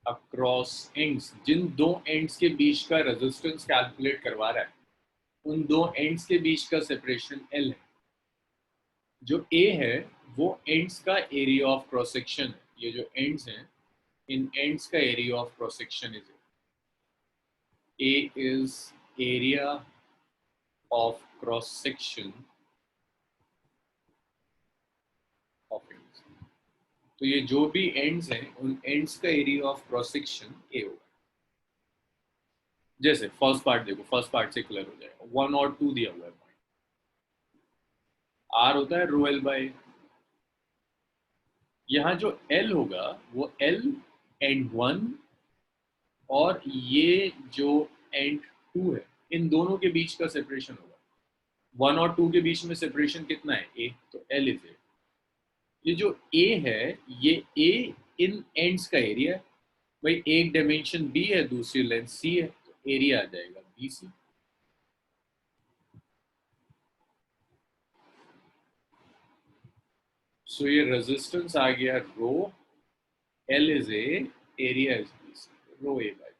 across ends. जिन 2 एंड्स के बीच का रेजिस्टेंस कैलकुलेट करवा रहा है, उन 2 एंड्स के बीच का सेपरेशन एल है। जो ए है वो एंड्स का एरिया ऑफ क्रॉस सेक्शन है। ये जो एंड्स हैं, इन एंड्स का area of cross section is a is area of cross section of ends. तो ये जो भी एंड्स हैं, उन एंड्स का area of cross section A होगा। जैसे फर्स्ट पार्ट देखो, फर्स्ट पार्ट से क्लियर हो जाएगा। 1 और 2 दिया हुआ है, आर होता है रो एल बाय। यहाँ जो एल होगा वो एल एंड 1 और ये जो एंड 2 है, इन दोनों के बीच का सेपरेशन होगा। 1 और 2 के बीच में सेपरेशन कितना है? ए, तो एल इज ए। ये जो ए है, ये ए इन एंड्स का एरिया है। भाई एक डायमेंशन बी है, दूसरी लेंथ सी है, तो एरिया आ जाएगा बी सी। सो ये रेजिस्टेंस आ गया rho, L is A, area is B C, rho A by.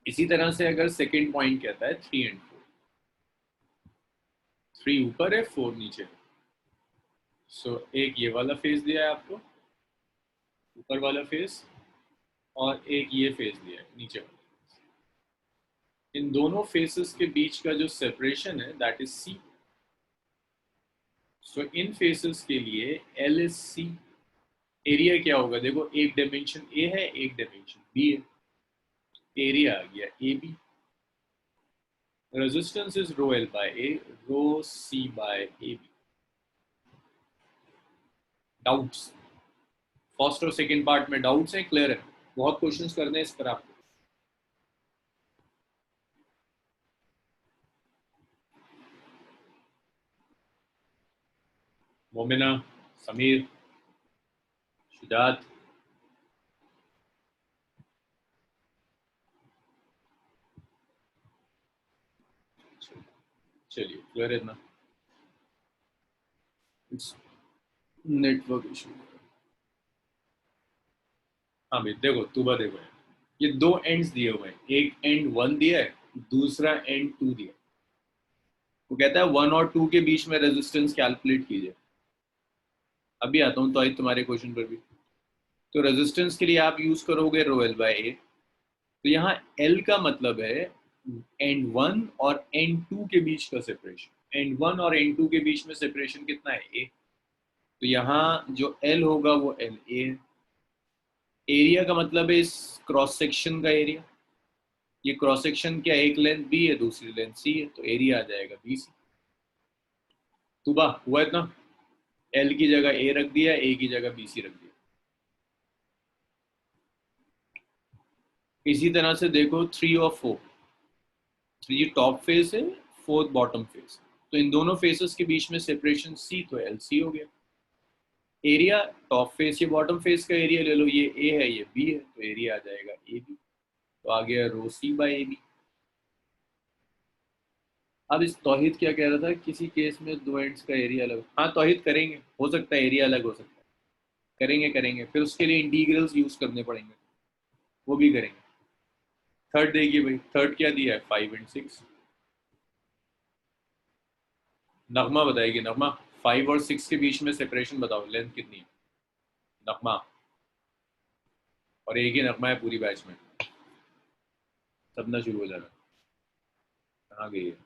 इसी तरह से अगर सेकेंड पॉइंट कहता है 3 एंड 4, 3 ऊपर है 4 नीचे है, सो एक ये वाला फेज दिया है आपको, ऊपर वाला फेज, और एक ये फेज दिया है नीचे वाला। इन दोनों फेसेस के बीच का जो सेपरेशन है दैट इज सी। सो इन फेसेस के लिए एल इज सी। एरिया क्या होगा? देखो एक डायमेंशन ए है, एक डायमेंशन बी है, एरिया आ गया A B. Resistance is rho L by A, rho C by A B. Doubts? First और सेकंड पार्ट में डाउट्स हैं? क्लियर है? बहुत क्वेश्चंस करने हैं इस पर आपको। मोमिना, समीर, शुजात, चलिए क्लियर है ना? Network issue. हाँ भाई देखो, तुबा देखो, ये 2 एंड्स दिए हुए हैं, एक एंड 1 दिया है, दूसरा एंड 2 दिया है। वो कहता है 1 और 2 के बीच में रेजिस्टेंस कैलकुलेट कीजिए। अभी आता हूँ तो तुम्हारे क्वेश्चन पर भी। तो रेजिस्टेंस के लिए आप यूज करोगे रो एल बाय ए। तो यहाँ एल का मतलब है एंड 1 और एंड 2 के बीच का सेपरेशन। एंड 1 और एंड 2 के बीच में सेपरेशन कितना है? ए। तो यहाँ जो एल होगा वो एल ए है। एरिया का मतलब है इस क्रॉस सेक्शन का एरिया। ये क्रॉस सेक्शन क्या, एक लेंथ बी है, दूसरी लेंथ सी है, तो एरिया आ जाएगा बी सी। तुबा हुआ इतना? एल की जगह ए रख दिया, ए की जगह बी सी रख दिया। इसी तरह से देखो 3 और 4, 3 टॉप फेस है, 4 बॉटम फेस, तो इन दोनों फेसेस के बीच में सेपरेशन सी, तो एल सी हो गया। एरिया टॉप फेस या बॉटम फेस का एरिया ले लो, ये ए है ये बी है, तो एरिया आ जाएगा ए बी। तो आ गया रो सी बाय ए बी। अब इस तौहीद क्या कह रहा था, किसी केस में 2 एंड्स का एरिया अलग। हाँ तौहीद करेंगे, हो सकता है एरिया अलग हो सकता है, करेंगे करेंगे, फिर उसके लिए इंटीग्रल्स यूज करने पड़ेंगे, वो भी करेंगे। थर्ड देखिए भाई, थर्ड क्या दिया है? 5 एंड 6। नगमा बताएगी, नगमा 5 और 6 के बीच में सेपरेशन बताओ, लेंथ कितनी है? नगमा, और एक ही नगमा है पूरी बैच में, सबना शुरू हो जाना। कहाँ गई है?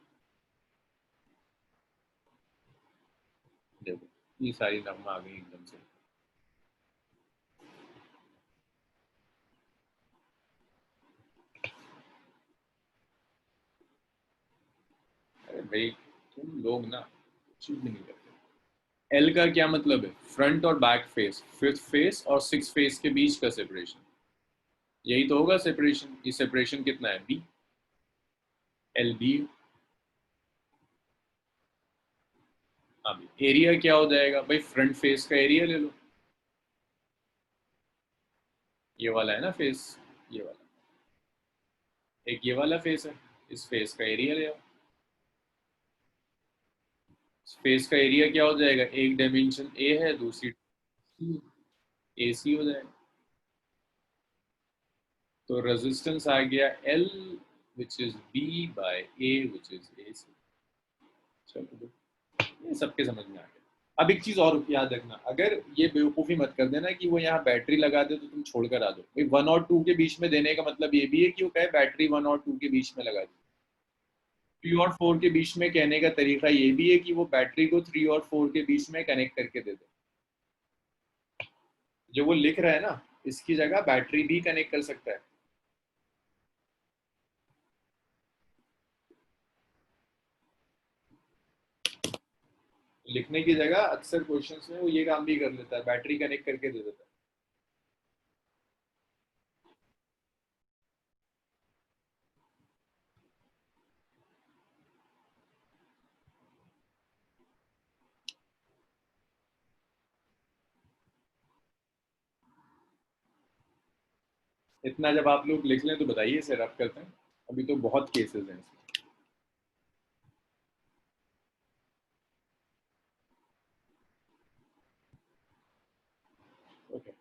देखो ये सारी नगमा आ गई एकदम से। अरे भाई तुम लोग ना कुछ भी नहीं करते। एल का क्या मतलब है? फ्रंट और बैक फेस, फिफ्थ फेस और सिक्स फेस के बीच का सेपरेशन। यही तो होगा सेपरेशन। ये सेपरेशन कितना है, बी, एल बी। अब एरिया क्या हो जाएगा भाई, फ्रंट फेस का एरिया ले लो, ये वाला है ना फेस, ये वाला, एक ये वाला फेस है, इस फेस का एरिया ले आओ। फेस का एरिया क्या हो जाएगा, एक डायमेंशन ए है, दूसरी ए सी हो जाएगा। तो रेजिस्टेंस आ गया L which is B by A which is A C. चलो ये सबके समझ में आ गया। अब एक चीज और याद रखना, अगर ये बेवकूफी मत कर देना कि वो यहाँ बैटरी लगा दे तो तुम छोड़कर आ दो भाई। 1 और 2 के बीच में देने का मतलब ये भी है कि वो कहे बैटरी 1 और 2 के बीच में लगा दी। 3 और 4 के बीच में कहने का तरीका ये भी है कि वो बैटरी को 3 और 4 के बीच में कनेक्ट करके दे दे। जो वो लिख रहा है ना, इसकी जगह बैटरी भी कनेक्ट कर सकता है। लिखने की जगह अक्सर क्वेश्चंस में वो ये काम भी कर लेता है, बैटरी कनेक्ट करके दे देता है। इतना जब आप लोग लिख लें तो बताइए, इसे रब करते हैं। अभी तो बहुत केसेस हैं इसमें। ओके,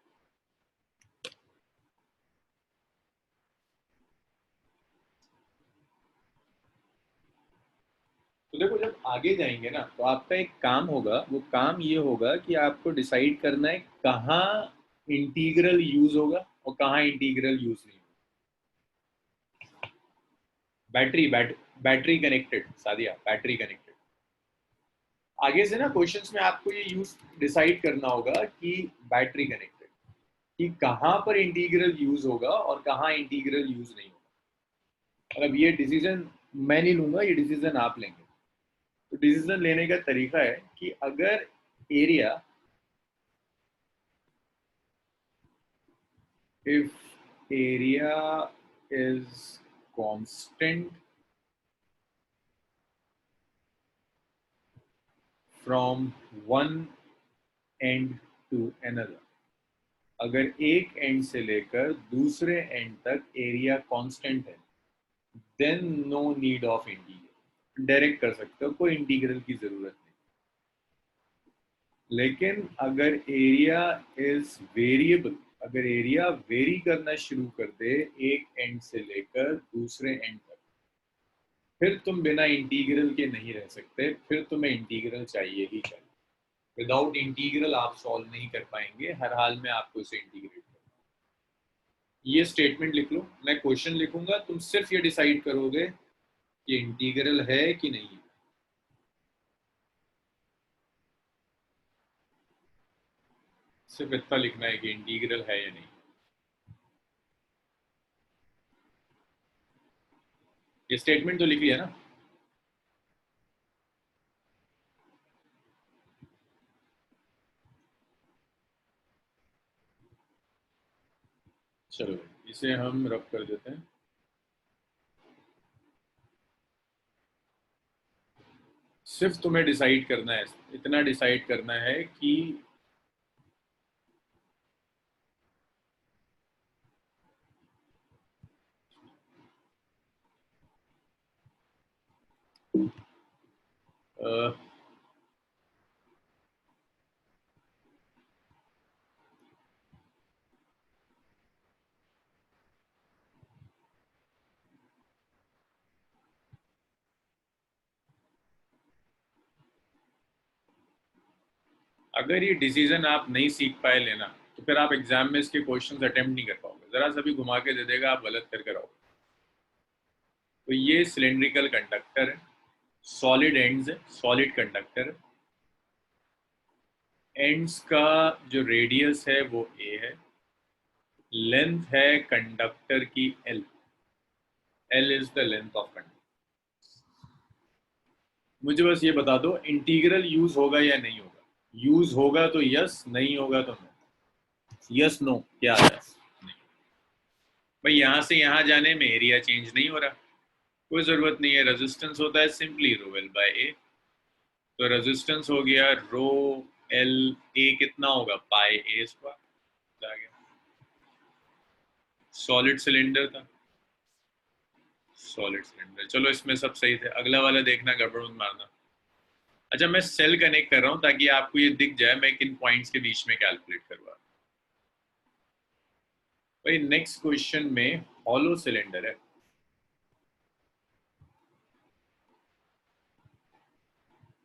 तो देखो जब आगे जाएंगे ना तो आपका एक काम होगा, वो काम ये होगा कि आपको डिसाइड करना है कहाँ इंटीग्रल यूज होगा और कहाँ इंटीग्रल यूज नहीं होगा। Battery connected, Sadia battery connected. आगे से ना क्वेश्चंस में आपको ये यूज डिसाइड करना होगा कि बैटरी कनेक्टेड, कि कहाँ पर इंटीग्रल यूज होगा और कहाँ इंटीग्रल यूज नहीं होगा। और अब ये डिसीजन मैं नहीं लूंगा, ये डिसीजन आप लेंगे। तो डिसीजन लेने का तरीका है कि अगर area, if area is constant from one end to another, अगर एक एंड से लेकर दूसरे एंड तक एरिया कांस्टेंट है, then no need of integral. Direct कर सकते हो, कोई इंटीग्रल की जरूरत नहीं। लेकिन अगर एरिया इज वेरिएबल, अगर एरिया वेरी करना शुरू कर दे एक एंड से लेकर दूसरे एंड तक, फिर तुम बिना इंटीग्रल के नहीं रह सकते, फिर तुम्हें इंटीग्रल चाहिए ही चाहिए। विदाउट इंटीग्रल आप सॉल्व नहीं कर पाएंगे, हर हाल में आपको इसे इंटीग्रेट करना। ये स्टेटमेंट लिख लो, मैं क्वेश्चन लिखूंगा, तुम सिर्फ ये डिसाइड करोगे कि इंटीग्रल है कि नहीं है। सिर्फ इतना लिखना है कि इंटीग्रल है या नहीं। ये स्टेटमेंट तो लिख लिया ना। चलो इसे हम रब कर देते हैं। सिर्फ तुम्हें डिसाइड करना है, इतना डिसाइड करना है कि अगर ये डिसीजन आप नहीं सीख पाए लेना, तो फिर आप एग्जाम में इसके क्वेश्चंस अटेम्प्ट नहीं कर पाओगे। जरा सा भी घुमा के दे देगा, आप गलत करके आओगे। तो ये सिलेंड्रिकल कंडक्टर है, सॉलिड एंड्स है, सॉलिड कंडक्टर है। एंड्स का जो रेडियस है वो ए है, लेंथ है कंडक्टर की L, L is the length of conductor. मुझे बस ये बता दो इंटीग्रल यूज होगा या नहीं होगा। यूज होगा तो यस, नहीं होगा तो नो। यस नो क्या है? भाई यहाँ से यहाँ जाने में एरिया चेंज नहीं हो रहा, कोई जरूरत नहीं है, रेजिस्टेंस होता है सिंपली रो एल बाय ए। तो रेजिस्टेंस हो गया रो एल, ए कितना होगा पाई ए स्क्वायर, आ गया। सॉलिड सिलेंडर था, सॉलिड सिलेंडर, चलो इसमें सब सही थे, अगला वाला देखना गड़बड़ मत मारना। अच्छा मैं सेल कनेक्ट कर रहा हूँ ताकि आपको ये दिख जाए मैं किन पॉइंट्स के बीच में कैलकुलेट करवा। भाई नेक्स्ट क्वेश्चन में हॉलो सिलेंडर है,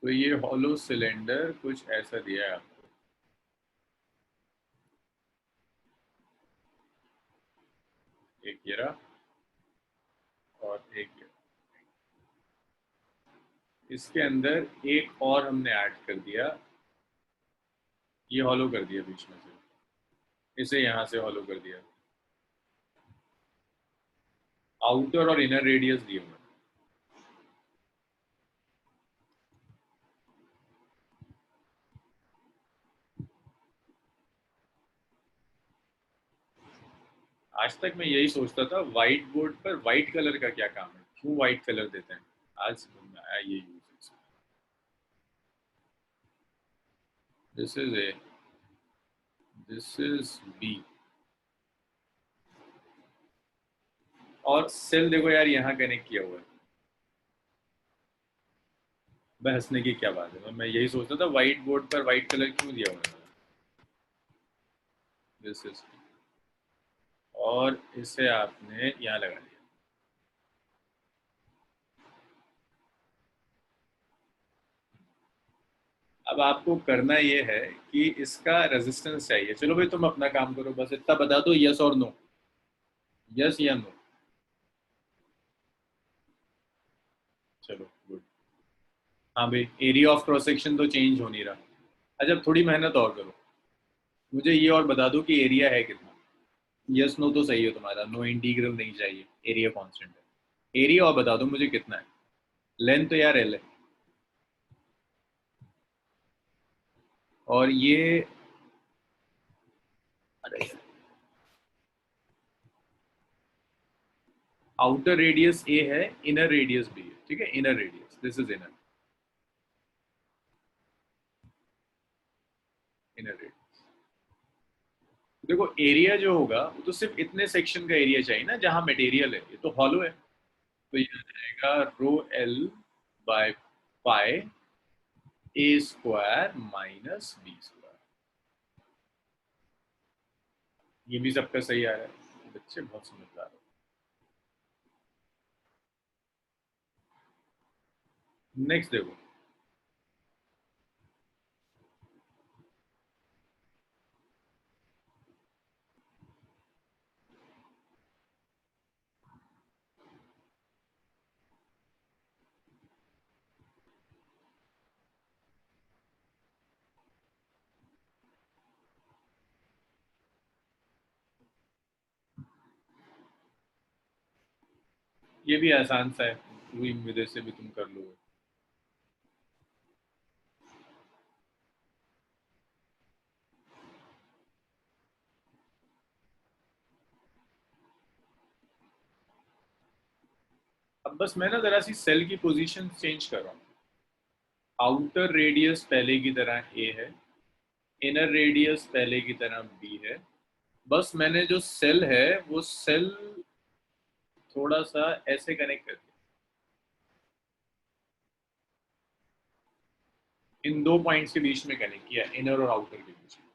तो ये हॉलो सिलेंडर कुछ ऐसा दिया है आपको, एक ये रहा और एक ये, इसके अंदर एक और हमने ऐड कर दिया, ये हॉलो कर दिया बीच में से, इसे यहां से हॉलो कर दिया, आउटर और इनर रेडियस दिए हुए। आज तक मैं यही सोचता था व्हाइट बोर्ड पर व्हाइट कलर का क्या काम है, क्यों व्हाइट कलर देते हैं, आज समझ में आया ये use. This is A, this is B, और सेल देखो यार यहाँ कनेक्ट किया हुआ है, हंसने की क्या बात है, मैं यही सोचता था व्हाइट बोर्ड पर व्हाइट कलर क्यों दिया हुआ है। दिस इज, और इसे आपने यहाँ लगा दिया। अब आपको करना ये है कि इसका रेजिस्टेंस चाहिए, चलो भाई तुम अपना काम करो, बस इतना बता दो यस और नो, यस या नो, चलो गुड। हाँ भाई एरिया ऑफ क्रॉस सेक्शन तो चेंज हो नहीं रहा। अच्छा थोड़ी मेहनत और करो, मुझे ये और बता दो कि एरिया है कितना, यस नो तो सही है तुम्हारा, नो इंटीग्रल नहीं चाहिए, एरिया कांस्टेंट है, एरिया और बता दो मुझे कितना है, लेंथ तो यार एल है, और ये, अरे आउटर रेडियस ए है, इनर रेडियस बी है, ठीक है, inner radius, this is inner, inner radius. देखो एरिया जो होगा वो तो सिर्फ इतने सेक्शन का एरिया चाहिए ना जहां मटेरियल है, ये तो हॉलो है, तो ये आ जाएगा rho L by pi A square minus B square. ये भी सबका सही आ रहा है, बच्चे बहुत समझदार हो। नेक्स्ट देखो, ये भी आसान सा है, पूरी उम्मीद से भी तुम कर लोगे। अब बस मैं ना जरा सी सेल की पोजीशन चेंज कर रहा हूँ, आउटर रेडियस पहले की तरह ए है, इनर रेडियस पहले की तरह बी है, बस मैंने जो सेल है वो सेल थोड़ा सा ऐसे कनेक्ट कर दिया, इन दो पॉइंट्स के बीच में कनेक्ट किया, इनर और आउटर के बीच में,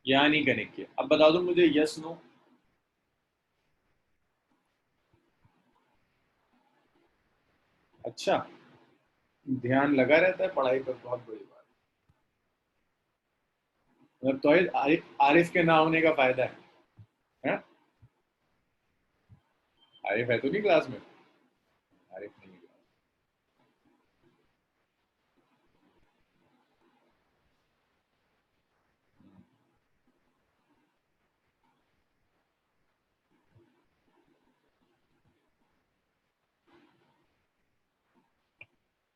यहाँ नहीं कनेक्ट किया। अब बता दो मुझे यस नो, अच्छा ध्यान लगा रहता है पढ़ाई पर, बहुत बड़ी बात, मतलब तो आरिफ के ना होने का फायदा है? आरिफ है तो नहीं क्लास में, आरिफ नहीं है।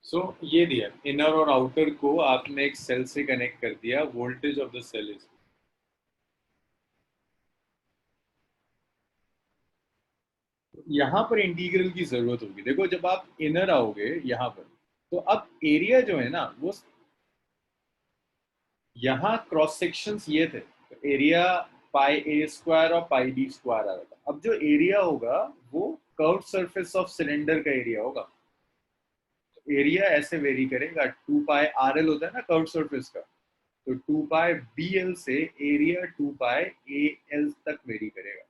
सो ये दिया, इनर और आउटर को आपने एक सेल से कनेक्ट कर दिया, voltage of the cell is, यहाँ पर इंटीग्रल की जरूरत होगी। देखो जब आप इनर आओगे यहाँ पर, तो अब एरिया जो है ना वो, यहाँ क्रॉस सेक्शंस ये थे, तो एरिया पाई ए स्क्वायर और पाई बी स्क्वायर आ रहा था। अब जो एरिया होगा वो कर्व सरफेस ऑफ सिलेंडर का एरिया होगा। एरिया ऐसे वेरी करेगा, 2 पाई RL होता है ना कर्व सरफेस का, तो 2 पाई BL से एरिया 2 पाई AL तक वेरी करेगा।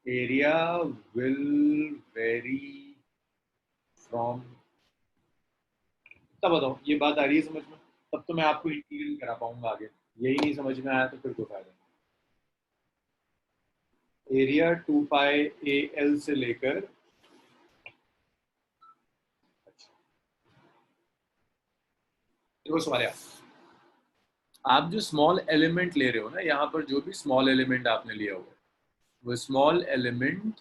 एरिया विल वेरी फ्रॉम, तब बताओ ये बात आ रही है समझ में? तब तो मैं आपको इंटीग्रल करा पाऊंगा आगे। यही नहीं समझ में आया तो फिर कोई फायदा नहीं। एरिया 2 पाई AL से लेकर, अच्छा देखो सवाल है, आप जो स्मॉल एलिमेंट ले रहे हो ना, यहाँ पर जो भी स्मॉल एलिमेंट आपने लिया होगा, वो स्मॉल एलिमेंट,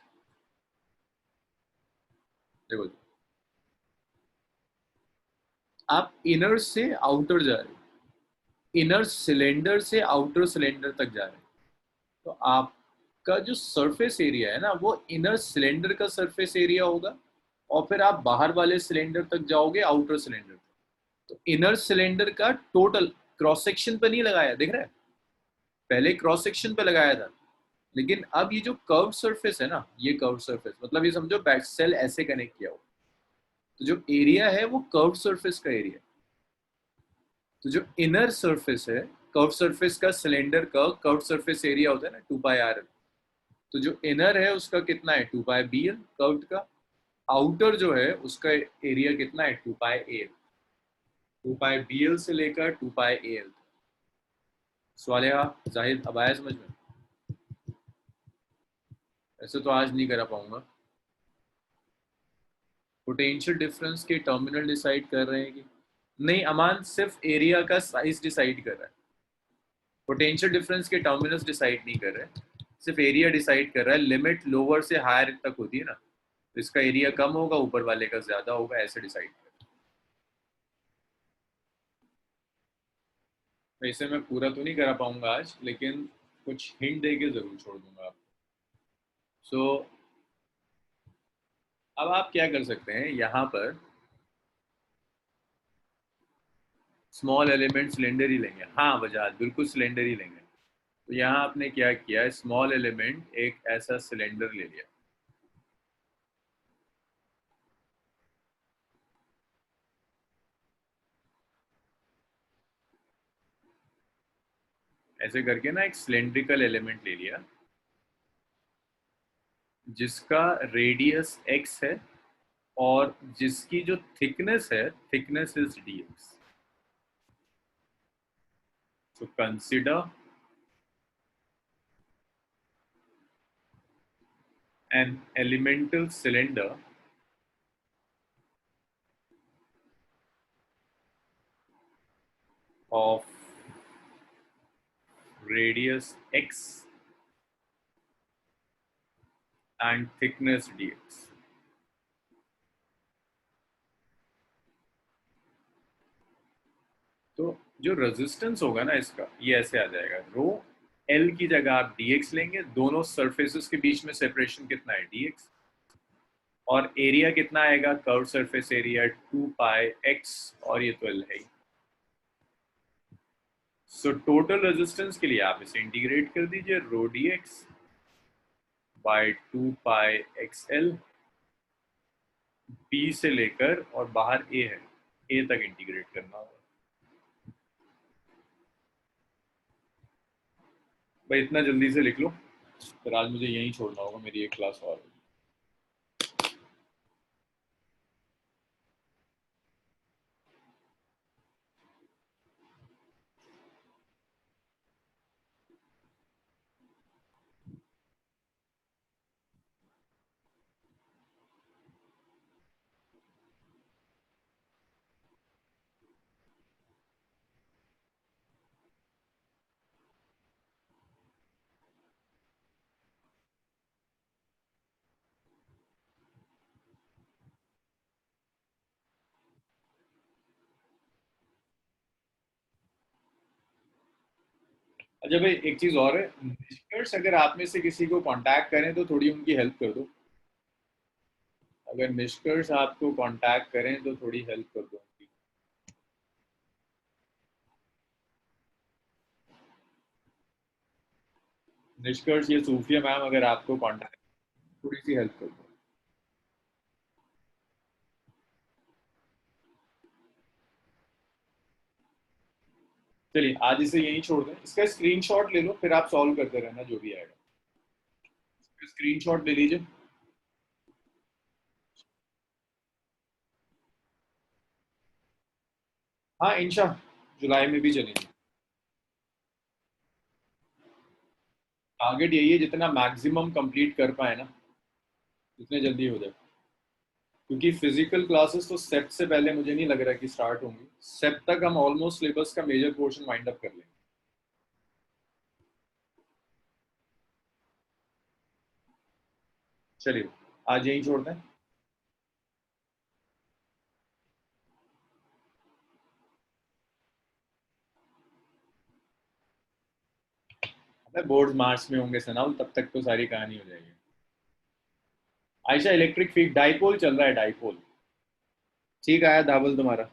देखो आप इनर से आउटर जा रहे हो, इनर सिलेंडर से आउटर सिलेंडर तक जा रहे हैं, तो आपका जो सरफेस एरिया है ना वो इनर सिलेंडर का सरफेस एरिया होगा, और फिर आप बाहर वाले सिलेंडर तक जाओगे आउटर सिलेंडर तक। तो इनर सिलेंडर का टोटल क्रॉस सेक्शन पे नहीं लगाया, देख रहे हैं, पहले क्रॉस सेक्शन पे लगाया था, लेकिन अब ये जो कर्व सरफेस है ना, ये कर्व सरफेस मतलब ये समझो बैक सेल ऐसे कनेक्ट किया हो, तो जो एरिया है वो कर्व सरफेस का एरिया। तो जो इनर सरफेस है, कर्व सरफेस का सिलेंडर का कर्व सरफेस एरिया होता है ना 2 पाई RL, तो जो इनर है उसका कितना है 2 पाई BL कर्व का, आउटर जो है उसका एरिया कितना है 2 पाई AL, 2 पाई BL से लेकर 2 पाई AL। सवाल जाहिद अब आया समझ में? ऐसे तो आज नहीं करा पाऊंगा। पोटेंशियल डिफरेंस के टर्मिनल डिसाइड कर रहे हैं कि नहीं? अमान सिर्फ एरिया का साइज डिसाइड कर रहा है, पोटेंशियल डिफरेंस के टर्मिनल्स डिसाइड नहीं कर रहे, सिर्फ एरिया डिसाइड कर रहा है। लिमिट लोअर से हायर तक होती है ना, तो इसका एरिया कम होगा, ऊपर वाले का ज्यादा होगा, ऐसे डिसाइड कर रहा है। वैसे मैं पूरा तो नहीं करा पाऊंगा आज, लेकिन कुछ हिंट दे के जरूर छोड़ दूंगा आपको। सो अब आप क्या कर सकते हैं, यहाँ पर स्मॉल एलिमेंट सिलेंडर ही लेंगे। हाँ वजाद, बिल्कुल सिलेंडर ही लेंगे। तो यहाँ आपने क्या किया, स्मॉल एलिमेंट एक ऐसा सिलेंडर ले लिया, ऐसे करके ना एक सिलेंड्रिकल एलिमेंट ले लिया, जिसका रेडियस x है और जिसकी जो थिकनेस है, thickness is dx। So consider an elemental cylinder of radius x and thickness dx। तो जो रेजिस्टेंस होगा ना इसका, ये ऐसे आ जाएगा, रो एल की जगह आप dx लेंगे, दोनों सरफेसेस के बीच में सेपरेशन कितना है dx, और एरिया कितना आएगा, कर्व सरफेस एरिया 2 पाई x, और ये तो एल है ही। सो टोटल रेजिस्टेंस के लिए आप इसे इंटीग्रेट कर दीजिए, रो dx बाय 2 पाई XL, B से लेकर और बाहर A है, A तक इंटीग्रेट करना होगा। भाई इतना जल्दी से लिख लो, फिर आज मुझे यहीं छोड़ना होगा, मेरी एक क्लास और है। अच्छा भाई एक चीज और है, निष्कर्ष अगर आप में से किसी को कांटेक्ट करें तो थोड़ी उनकी हेल्प कर दो। अगर निष्कर्ष आपको कांटेक्ट करें तो थोड़ी हेल्प कर दो। निष्कर्ष ये सूफिया मैम अगर आपको कांटेक्ट, थोड़ी सी हेल्प कर दो। चलिए आज इसे यहीं छोड़ दें, इसका स्क्रीनशॉट ले लो, फिर आप सॉल्व करते रहना जो भी आएगा। स्क्रीनशॉट ले लीजिए। हाँ इंशा, जुलाई में भी चलेंगे। टारगेट यही है जितना मैक्सिमम कंप्लीट कर पाए ना, जितने जल्दी हो जाए। क्योंकि फिजिकल क्लासेस तो सेप से पहले मुझे नहीं लग रहा कि स्टार्ट होंगी। सेप तक हम ऑलमोस्ट सिलेबस का मेजर पोर्शन वाइंड अप कर लेंगे। चलिए आज यहीं छोड़ते हैं। बोर्ड मार्च में होंगे सनाउ, तब तक तो सारी कहानी हो जाएगी। आयशा इलेक्ट्रिक फील्ड डाइपोल चल रहा है, डाइपोल। ठीक आया दावल तुम्हारा।